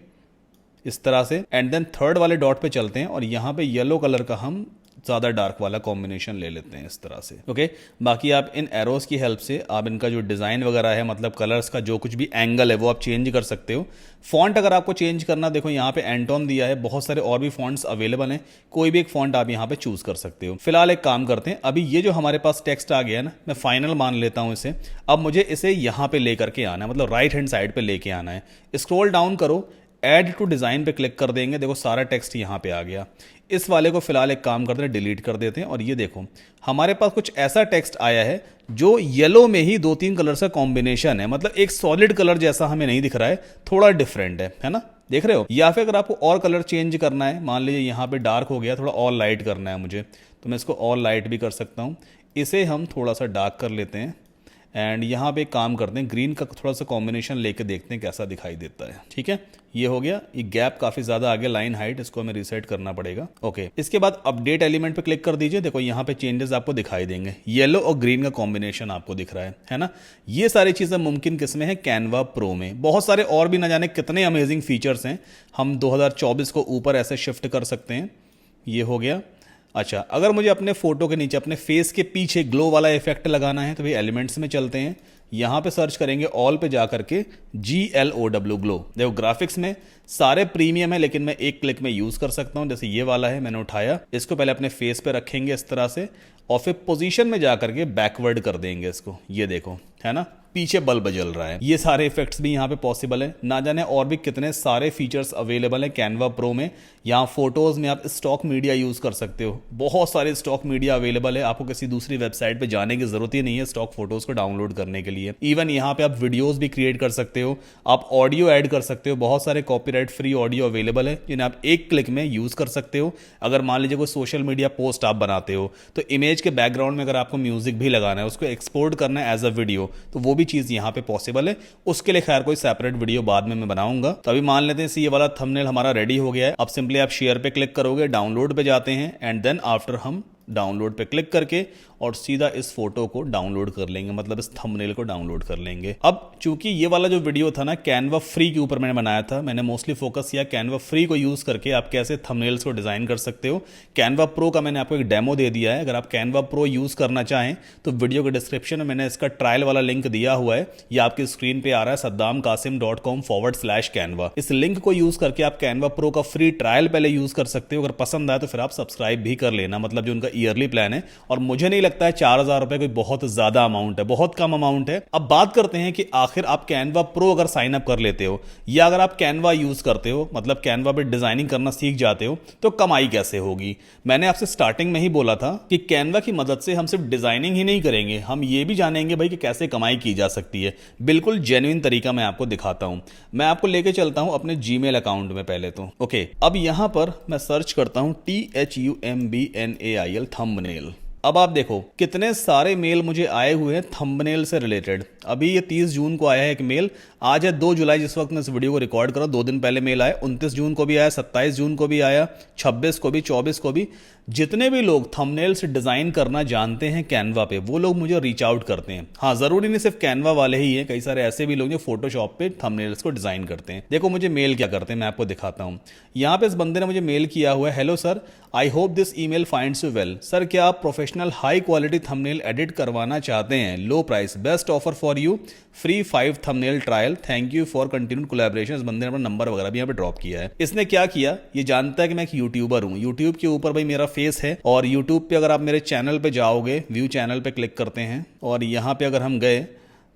[SPEAKER 1] इस तरह से, एंड देन थर्ड वाले डॉट पे चलते हैं और यहाँ पे येलो कलर का हम ज्यादा डार्क वाला कॉम्बिनेशन ले लेते हैं इस तरह से। ओके, बाकी आप इन एरोस की हेल्प से आप इनका जो डिजाइन वगैरह है, मतलब कलर्स का जो कुछ भी एंगल है वो आप चेंज कर सकते हो। फॉन्ट अगर आपको चेंज करना, देखो यहाँ पे एंटोन दिया है, बहुत सारे और भी फॉन्ट्स अवेलेबल हैं, कोई भी एक फॉन्ट आप यहाँ पे चूज कर सकते हो। फिलहाल एक काम करते हैं, अभी ये जो हमारे पास टेक्स्ट आ गया है ना, मैं फाइनल मान लेता हूं इसे। अब मुझे इसे यहाँ पे लेकर के आना है, मतलब राइट हैंड साइड पे लेके आना है। स्क्रॉल डाउन करो, ऐड टू डिजाइन पे क्लिक कर देंगे, देखो सारा टेक्स्ट यहाँ पे आ गया। इस वाले को फिलहाल एक काम करते हैं, डिलीट कर देते हैं। और ये देखो हमारे पास कुछ ऐसा टेक्स्ट आया है जो येलो में ही 2-3 कलर का कॉम्बिनेशन है, मतलब एक सॉलिड कलर जैसा हमें नहीं दिख रहा है, थोड़ा डिफरेंट है ना, देख रहे हो। या फिर अगर आपको और कलर चेंज करना है, मान लीजिए यहाँ पे डार्क हो गया, थोड़ा और लाइट करना है मुझे, तो मैं इसको और लाइट भी कर सकता हूँ। इसे हम थोड़ा सा डार्क कर लेते हैं एंड यहाँ पे एक काम करते हैं, ग्रीन का थोड़ा सा कॉम्बिनेशन लेके देखते हैं कैसा दिखाई देता है। ठीक है, ये हो गया। ये गैप काफी ज्यादा आ गया, लाइन हाइट, इसको हमें रीसेट करना पड़ेगा। ओके, इसके बाद अपडेट एलिमेंट पे क्लिक कर दीजिए। देखो यहाँ पे चेंजेस आपको दिखाई देंगे, येलो और ग्रीन का कॉम्बिनेशन आपको दिख रहा है ना। ये सारी चीजें मुमकिन किसमें है, कैनवा प्रो में। बहुत सारे और भी ना जाने कितने अमेजिंग फीचर्स हैं। हम 2024 को ऊपर ऐसे शिफ्ट कर सकते हैं, ये हो गया। अच्छा, अगर मुझे अपने फोटो के नीचे अपने फेस के पीछे ग्लो वाला इफेक्ट लगाना है तो भाई एलिमेंट्स में चलते हैं, यहाँ पे सर्च करेंगे ऑल पे जा करके GLOW ग्लो। देखो ग्राफिक्स में सारे प्रीमियम है, लेकिन मैं एक क्लिक में यूज कर सकता हूँ। जैसे ये वाला है, मैंने उठाया, इसको पहले अपने फेस पे रखेंगे इस तरह से और फिर पोजीशन में जा करके बैकवर्ड कर देंगे इसको, ये देखो है ना, पीछे बल्ब जल रहा है। ये सारे इफेक्ट्स भी यहाँ पे पॉसिबल है। ना जाने और भी कितने सारे फीचर्स अवेलेबल है कैनवा प्रो में। यहाँ फोटोज में आप स्टॉक मीडिया यूज कर सकते हो, बहुत सारे स्टॉक मीडिया अवेलेबल है। आपको किसी दूसरी वेबसाइट पे जाने की जरूरत ही नहीं है स्टॉक फोटोज को डाउनलोड करने के लिए। इवन यहाँ पे आप वीडियोज भी क्रिएट कर सकते हो, आप ऑडियो ऐड कर सकते हो। बहुत सारे कॉपीराइट फ्री ऑडियो अवेलेबल है जिन्हें आप एक क्लिक में यूज कर सकते हो। अगर मान लीजिए कोई सोशल मीडिया पोस्ट आप बनाते हो तो इमेज के बैकग्राउंड में अगर आपको म्यूजिक भी लगाना है, उसको एक्सपोर्ट करना है एज अ वीडियो, तो वो भी चीज यहाँ पे पॉसिबल है। उसके लिए खैर कोई सेपरेट वीडियो बाद में मैं बनाऊंगा। तो अभी मान लेते हैं ये वाला थंबनेल हमारा रेडी हो गया है। अब सिंपली आप शेयर पे क्लिक करोगे, डाउनलोड पे जाते हैं एंड देन आफ्टर हम डाउनलोड पे क्लिक करके और सीधा इस फोटो को डाउनलोड कर लेंगे, मतलब इस थंबनेल को डाउनलोड कर लेंगे। अब चूंकि ये वाला जो वीडियो था ना कैनवा फ्री के ऊपर मैंने बनाया था, मैंने मोस्टली फोकस किया कैनवा फ्री को यूज करके आप कैसे थंबनेल्स को डिजाइन कर सकते हो। कैनवा प्रो का मैंने आपको एक डेमो दे दिया है। अगर आप कैनवा प्रो यूज करना चाहें तो वीडियो के डिस्क्रिप्शन में मैंने इसका ट्रायल वाला लिंक दिया हुआ है, ये आपकी स्क्रीन पे आ रहा है, saddamkasim.com/canva। इस लिंक को यूज करके आप कैनवा प्रो का फ्री ट्रायल पहले यूज कर सकते हो। अगर पसंद आए तो फिर आप सब्सक्राइब भी कर लेना, मतलब जो उनका ईयरली प्लान है। और मुझे नहीं लगता है 4000 रुपए कोई बहुत ज्यादा अमाउंट है, बहुत कम अमाउंट है। अब बात करते हैं कि आखिर आप कैनवा प्रो अगर साइन अप कर लेते हो या अगर आप कैनवा यूज करते हो, मतलब कैनवा पे डिजाइनिंग करना सीख जाते हो, तो कमाई कैसे होगी। मैंने आपसे स्टार्टिंग में ही बोला था कि कैनवा की मदद से हम सिर्फ डिजाइनिंग ही नहीं करेंगे, हम ये भी जानेंगे भाई कि कैसे कमाई की जा सकती है। बिल्कुल जेन्युइन तरीका मैं आपको दिखाता हूं। मैं आपको लेके चलता हूं अपने जीमेल अकाउंट में पहले तो। ओके, अब यहां पर मैं सर्च करता हूं THUMBNAIL थंबनेल। अब आप देखो कितने सारे मेल मुझे आए हुए हैं थंबनेल से रिलेटेड। अभी ये 30 जून को आया है एक मेल, आज है 2 जुलाई जिस वक्त मैं इस वीडियो को रिकॉर्ड कर रहा हूं, 2 दिन पहले मेल आया। 29 जून को भी आया, 27 जून को भी आया, 26 को भी, 24 को भी। जितने भी लोग थंबनेल से डिजाइन करना जानते हैं कैनवा पे, वो लोग मुझे रीच आउट करते हैं। हाँ, जरूरी नहीं सिर्फ कैनवा वाले ही हैं, कई सारे ऐसे भी लोग जो फोटोशॉप पे थंबनेल्स को डिजाइन करते हैं। देखो मुझे मेल क्या करते हैं, मैं आपको दिखाता हूं। यहाँ पे इस बंदे ने मुझे मेल किया हुआ है, hello sir, I hope this email finds you well. Sir, क्या आप professional high quality thumbnail edit करवाना चाहते हैं? लो price, best offer for you, free 5 thumbnail trial, thank you for continued collaboration. इस बंदे ने अपना नंबर वगैरह भी यहाँ पे ड्रॉप किया है। इसने क्या किया, ये जानता है कि मैं एक यूट्यूबर हूँ, यूट्यूब के ऊपर भाई मेरा फेस है। और यूट्यूब पे अगर आप मेरे चैनल पे जाओगे, व्यू चैनल पे क्लिक करते हैं और यहाँ पे अगर हम गए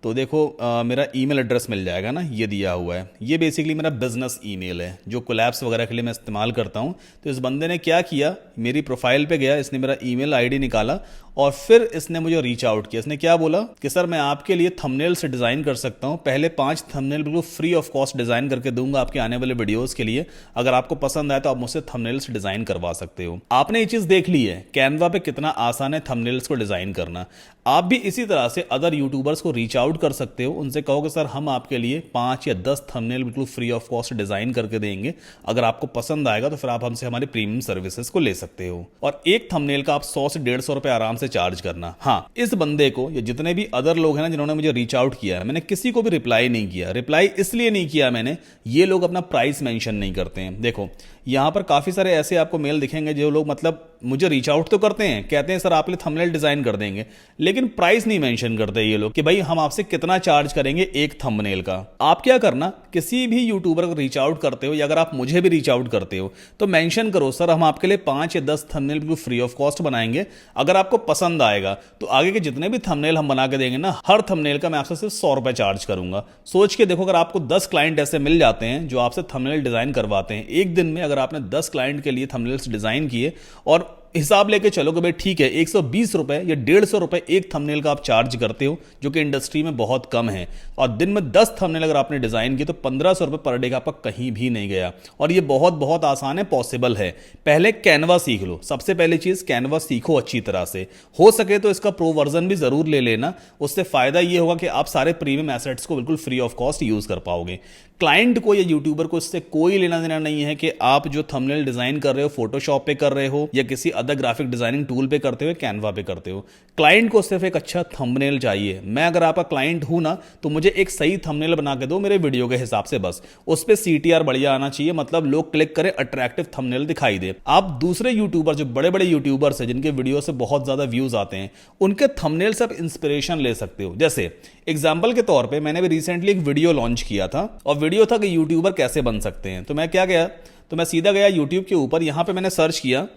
[SPEAKER 1] तो देखो मेरा ईमेल एड्रेस मिल जाएगा ना, ये दिया हुआ है। ये बेसिकली मेरा बिजनेस ईमेल है जो कोलैब्स वगैरह के लिए मैं इस्तेमाल करता हूँ। तो इस बंदे ने क्या किया, मेरी प्रोफाइल पे गया, इसने मेरा ईमेल आईडी निकाला और फिर इसने मुझे रीच आउट किया। इसने क्या बोला कि सर मैं आपके लिए थंबनेल से डिजाइन कर सकता हूँ, पहले 5 थंबनेल बिल्कुल फ्री ऑफ कॉस्ट डिजाइन करके दूंगा आपके आने वाले वीडियोस के लिए। अगर आपको पसंद आए तो आप मुझसे थंबनेल्स डिजाइन करवा सकते हो। आपने ये चीज देख ली है कैनवा पे कितना आसान है थंबनेल्स को डिजाइन करना। आप भी इसी तरह से अदर यूट्यूबर्स को रीच आउट कर सकते हो, उनसे कहो कि सर हम आपके लिए 5 या 10 थंबनेल बिल्कुल फ्री ऑफ कॉस्ट डिजाइन करके देंगे। अगर आपको पसंद आएगा तो फिर आप हमसे हमारी प्रीमियम सर्विसेज को ले सकते हो। और एक थंबनेल का आप 100 से 150 रुपए आराम से चार्ज करना। हाँ, इस बंदे को या जितने भी अदर लोग हैं ना जिन्होंने मुझे रीच आउट किया है, मैंने किसी को भी रिप्लाई नहीं किया। रिप्लाई इसलिए नहीं किया मैंने, ये लोग अपना प्राइस मेंशन नहीं करते हैं। देखो यहां पर काफी सारे ऐसे आपको मेल दिखेंगे जो लोग मतलब मुझे रीच आउट तो करते हैं, कहते हैं सर आप लिए थंबनेल डिजाइन कर देंगे, लेकिन प्राइस नहीं मेंशन करते ये लोग कि भाई हम आपसे कितना चार्ज करेंगे एक थंबनेल का। आप क्या करना, किसी भी यूट्यूबर को रीच आउट करते हो या अगर आप मुझे भी रीच आउट करते हो तो मेंशन करो सर हम आपके लिए 5 या 10 थंबनेल बिल्कुल फ्री ऑफ कॉस्ट बनाएंगे। अगर आपको पसंद आएगा तो आगे के जितने भी थंबनेल हम बना के देंगे ना, हर थंबनेल का मैं आपसे सिर्फ 100 रुपए चार्ज करूंगा। सोच के देखो, अगर आपको 10 क्लाइंट ऐसे मिल जाते हैं जो आपसे थंबनेल डिजाइन करवाते हैं, एक दिन में अगर अगर आपने 10 क्लाइंट के लिए थंबनेल्स डिजाइन किए और हिसाब लेके चलो कि भाई ठीक है 120 रुपए या 150 रुपए एक थंबनेल का आप चार्ज करते हो, जो कि इंडस्ट्री में बहुत कम है, और दिन में 10 थंबनेल अगर आपने डिजाइन किए तो 1500 रुपए पर डे का आपका कहीं भी नहीं गया। और ये बहुत बहुत आसान है, पॉसिबल है। पहले कैनवा सीख लो, सबसे पहली चीज कैनवा सीखो अच्छी तरह से। हो सके तो इसका प्रो वर्जन भी जरूर ले लेना, उससे फायदा ये होगा कि आप सारे प्रीमियम एसेट्स को बिल्कुल फ्री ऑफ कॉस्ट यूज कर पाओगे। क्लाइंट को या यूट्यूबर को इससे कोई लेना देना नहीं है कि आप जो थंबनेल डिजाइन कर रहे हो फोटोशॉप पे कर रहे हो या किसी अदर ग्राफिक डिजाइनिंग टूल पे करते हो, कैनवा पे करते हो। क्लाइंट को सिर्फ एक अच्छा थंबनेल चाहिए। मैं अगर आपका क्लाइंट हूं ना तो मुझे एक सही थंबनेल बना के दो मेरे वीडियो के हिसाब से, बस उस पर CTR बढ़िया आना चाहिए, मतलब लोग क्लिक करें, अट्रैक्टिव थंबनेल दिखाई दे। आप दूसरे यूट्यूबर, जो बड़े बड़े यूट्यूबर्स हैं जिनके वीडियो से बहुत ज्यादा व्यूज आते हैं, उनके थंबनेल से आप इंस्पिरेशन ले सकते हो। जैसे एग्जाम्पल के तौर पर मैंने भी रिसेंटली एक वीडियो लॉन्च किया था और वीडियो था कि यूट्यूबर कैसे बन सकते हैं। तो मैं क्या गया, तो मैं सीधा गया यूट्यूब के ऊपर, यहां पे मैंने सर्च किया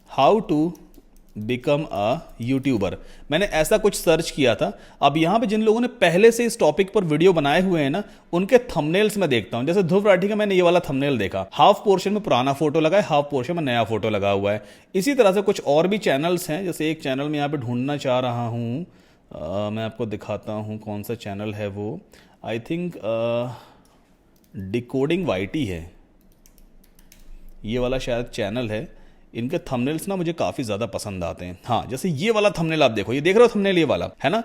[SPEAKER 1] how to become a YouTuber, मैंने ऐसा कुछ सर्च किया था। अब यहां पे जिन लोगों ने पहले से इस टॉपिक पर वीडियो बनाए हुए हैं ना, उनके थंबनेल्स में देखता हूं। जैसे ध्रुव राठी का मैंने ये वाला थंबनेल देखा, हाफ पोर्शन में पुराना फोटो लगा है, हाफ पोर्शन में नया फोटो लगा हुआ है। इसी तरह से कुछ और भी चैनल्स हैं, जैसे एक चैनल में यहां पे ढूंढना चाह रहा हूं, मैं आपको दिखाता हूं कौन सा चैनल है वो। आई थिंक डिकोडिंग वाईटी है, ये वाला शायद चैनल है। इनके थंबनेल्स ना मुझे काफ़ी ज़्यादा पसंद आते हैं। हाँ, जैसे ये वाला थंबनेल आप देखो, ये देख रहे हो थंबनेल, ये वाला है ना।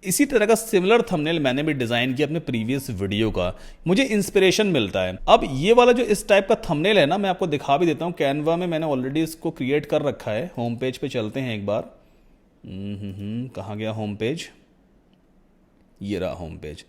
[SPEAKER 1] इसी तरह का सिमिलर थंबनेल मैंने भी डिज़ाइन किया अपने प्रीवियस वीडियो का, मुझे इंस्पिरेशन मिलता है। अब ये वाला जो इस टाइप का थंबनेल है ना, मैं आपको दिखा भी देता हूँ। कैनवा में मैंने ऑलरेडी इसको क्रिएट कर रखा है। होम पेज पे चलते हैं एक बार। कहाँ गया होम पेज, ये रहा होम पेज।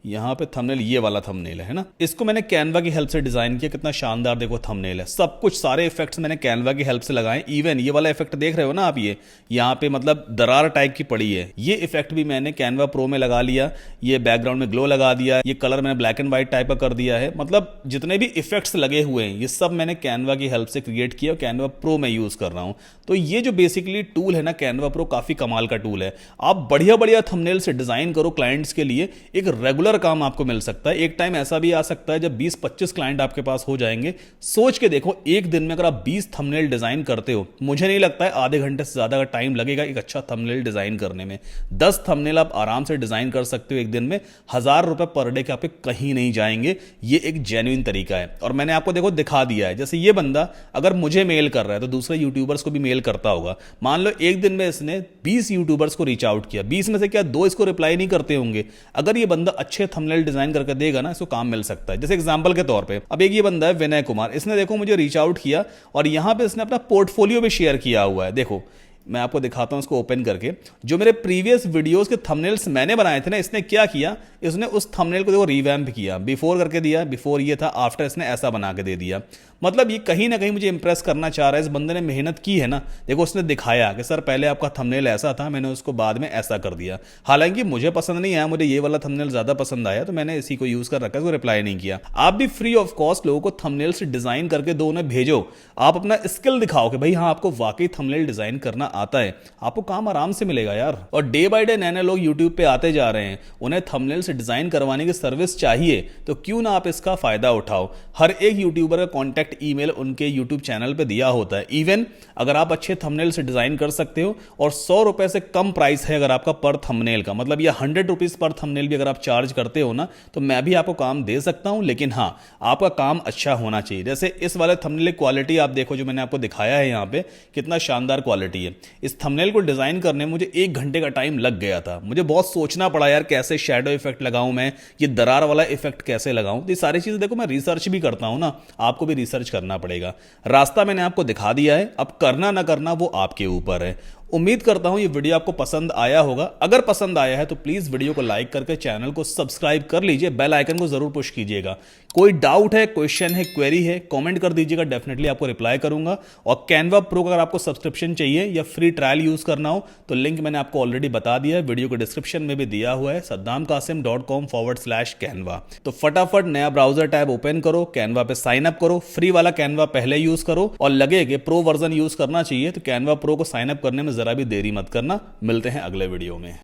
[SPEAKER 1] यहाँ पे थंबनेल ये वाला थंबनेल है ना, इसको मैंने कैनवा की हेल्प से डिजाइन किया। कितना शानदार देखो थंबनेल है, सब कुछ सारे इफेक्ट्स मैंने कैनवा की हेल्प से लगाए। इवन ये वाला इफेक्ट देख रहे हो ना आप, ये यहाँ पे मतलब दरार टाइप की पड़ी है, ये इफेक्ट भी मैंने कैनवा प्रो में लगा लिया। ये बैकग्राउंड में ग्लो लगा दिया, ये कलर मैंने ब्लैक एंड व्हाइट टाइप का कर दिया है। मतलब जितने भी इफेक्ट्स लगे हुए हैं ये सब मैंने कैनवा की हेल्प से क्रिएट किया, कैनवा प्रो में यूज कर रहा हूँ। तो ये जो बेसिकली टूल है ना कैनवा प्रो, काफी कमाल का टूल है। आप बढ़िया बढ़िया थंबनेल से डिजाइन करो क्लाइंट्स के लिए, एक रेगुलर काम आपको मिल सकता है। एक टाइम ऐसा भी आ सकता है जब 20-25 क्लाइंट आपके पास हो जाएंगे। सोच के देखो, एक दिन में अगर आप 20 थंबनेल डिजाइन करते हो, मुझे नहीं लगता है आधे घंटे से ज्यादा का टाइम लगेगा एक अच्छा थंबनेल डिजाइन करने में। 10 थंबनेल आप आराम से डिजाइन कर सकते हो एक दिन में। 1000 रुपए पर डे के आपके कहीं नहीं जाएंगे। ये एक जेन्युइन तरीका है और मैंने आपको देखो दिखा दिया है। जैसे ये बंदा अगर मुझे मेल कर रहा है तो दूसरे यूट्यूबर्स को भी मेल करता होगा। मान लो एक दिन में इसने 20 यूट्यूबर्स को रीच आउट किया, 20 में से क्या 2 इसको रिप्लाई नहीं करते होंगे। अगर ये बंदा अच्छे थंबनेल डिजाइन करके देगा ना, इसको काम मिल सकता है। जैसे एग्जांपल के तौर पे अब एक ये बंदा है विनय कुमार, इसने देखो मुझे रीच आउट किया और यहां पे इसने अपना पोर्टफोलियो भी शेयर किया हुआ है। देखो मैं आपको दिखाता हूं इसको ओपन करके। जो मेरे प्रीवियस वीडियोस के थंबनेल्स मैंने बनाए थे ना, इसने क्या किया, इसने उस थंबनेल को देखो रिवैम्प किया, बिफोर करके दिया, बिफोर ये था, आफ्टर इसने ऐसा बना के दे दिया। मतलब ये कहीं ना कहीं मुझे इंप्रेस करना चाह रहा है। इस बंदे ने मेहनत की है ना। देखो उसने दिखाया कि सर पहले आपका थंबनेल ऐसा था, मैंने उसको बाद में ऐसा कर दिया। हालांकि मुझे पसंद नहीं आया, मुझे ये वाला थंबनेल ज्यादा पसंद आया तो मैंने इसी को यूज कर रखा है, इसको रिप्लाई नहीं किया। आप भी फ्री ऑफ कॉस्ट लोगों को थंबनेल से डिजाइन करके दो, उन्हें भेजो। आप अपना स्किल दिखाओ कि भाई हाँ आपको वाकई थंबनेल डिजाइन करना आता है, आपको काम आराम से मिलेगा यार। और डे बाय डे नए नए लोग यूट्यूब पे आते जा रहे हैं, उन्हें थंबनेल से डिजाइन करवाने की सर्विस चाहिए, तो क्यों ना आप इसका फायदा उठाओ। हर एक यूट्यूबर का कॉन्टैक्ट ईमेल उनके यूट्यूब चैनल पे दिया होता है। इवन अगर आप अच्छे थंबनेल से डिजाइन कर सकते हो और 100 रुपए से कम प्राइस है अगर आपका पर थंबनेल का, मतलब ये 100 रुपीज पर थंबनेल भी अगर आप चार्ज करते हो ना, तो मैं भी आपको काम दे सकता हूं। लेकिन हाँ, आपका काम अच्छा होना चाहिए। जैसे इस वाले थंबनेल क्वालिटी आप देखो जो मैंने आपको दिखाया है यहाँ पे, कितना शानदार क्वालिटी है। इस थंबनेल को डिजाइन करने में मुझे 1 घंटे का टाइम लग गया था। मुझे बहुत सोचना पड़ा यार, कैसे शैडो इफेक्ट लगाऊं मैं, ये दरार वाला इफेक्ट कैसे लगाऊं। ये सारी चीजें देखो मैं रिसर्च भी करता हूं ना, आपको भी रिसर्च करना पड़ेगा। रास्ता मैंने आपको दिखा दिया है, अब करना ना करना वो आपके ऊपर है। उम्मीद करता हूं ये वीडियो आपको पसंद आया होगा। अगर पसंद आया है तो प्लीज वीडियो को लाइक करके चैनल को सब्सक्राइब कर लीजिए, बेल आइकन को जरूर पुश कीजिएगा। कोई डाउट है, क्वेश्चन है, क्वेरी है, कमेंट कर दीजिएगा, डेफिनेटली आपको रिप्लाई करूंगा। और कैनवा प्रो का अगर आपको सब्सक्रिप्शन चाहिए या फ्री ट्रायल यूज करना हो तो लिंक मैंने आपको ऑलरेडी बता दिया है, वीडियो को डिस्क्रिप्शन में भी दिया हुआ है, saddamkasim.com/canva। तो फटाफट नया ब्राउजर टैब ओपन करो, कैनवा पे साइन अप करो। फ्री वाला कैनवा पहले यूज करो और लगे कि प्रो वर्जन यूज करना चाहिए तो कैनवा प्रो को साइन अप करने में जरा भी देरी मत करना। मिलते हैं अगले वीडियो में।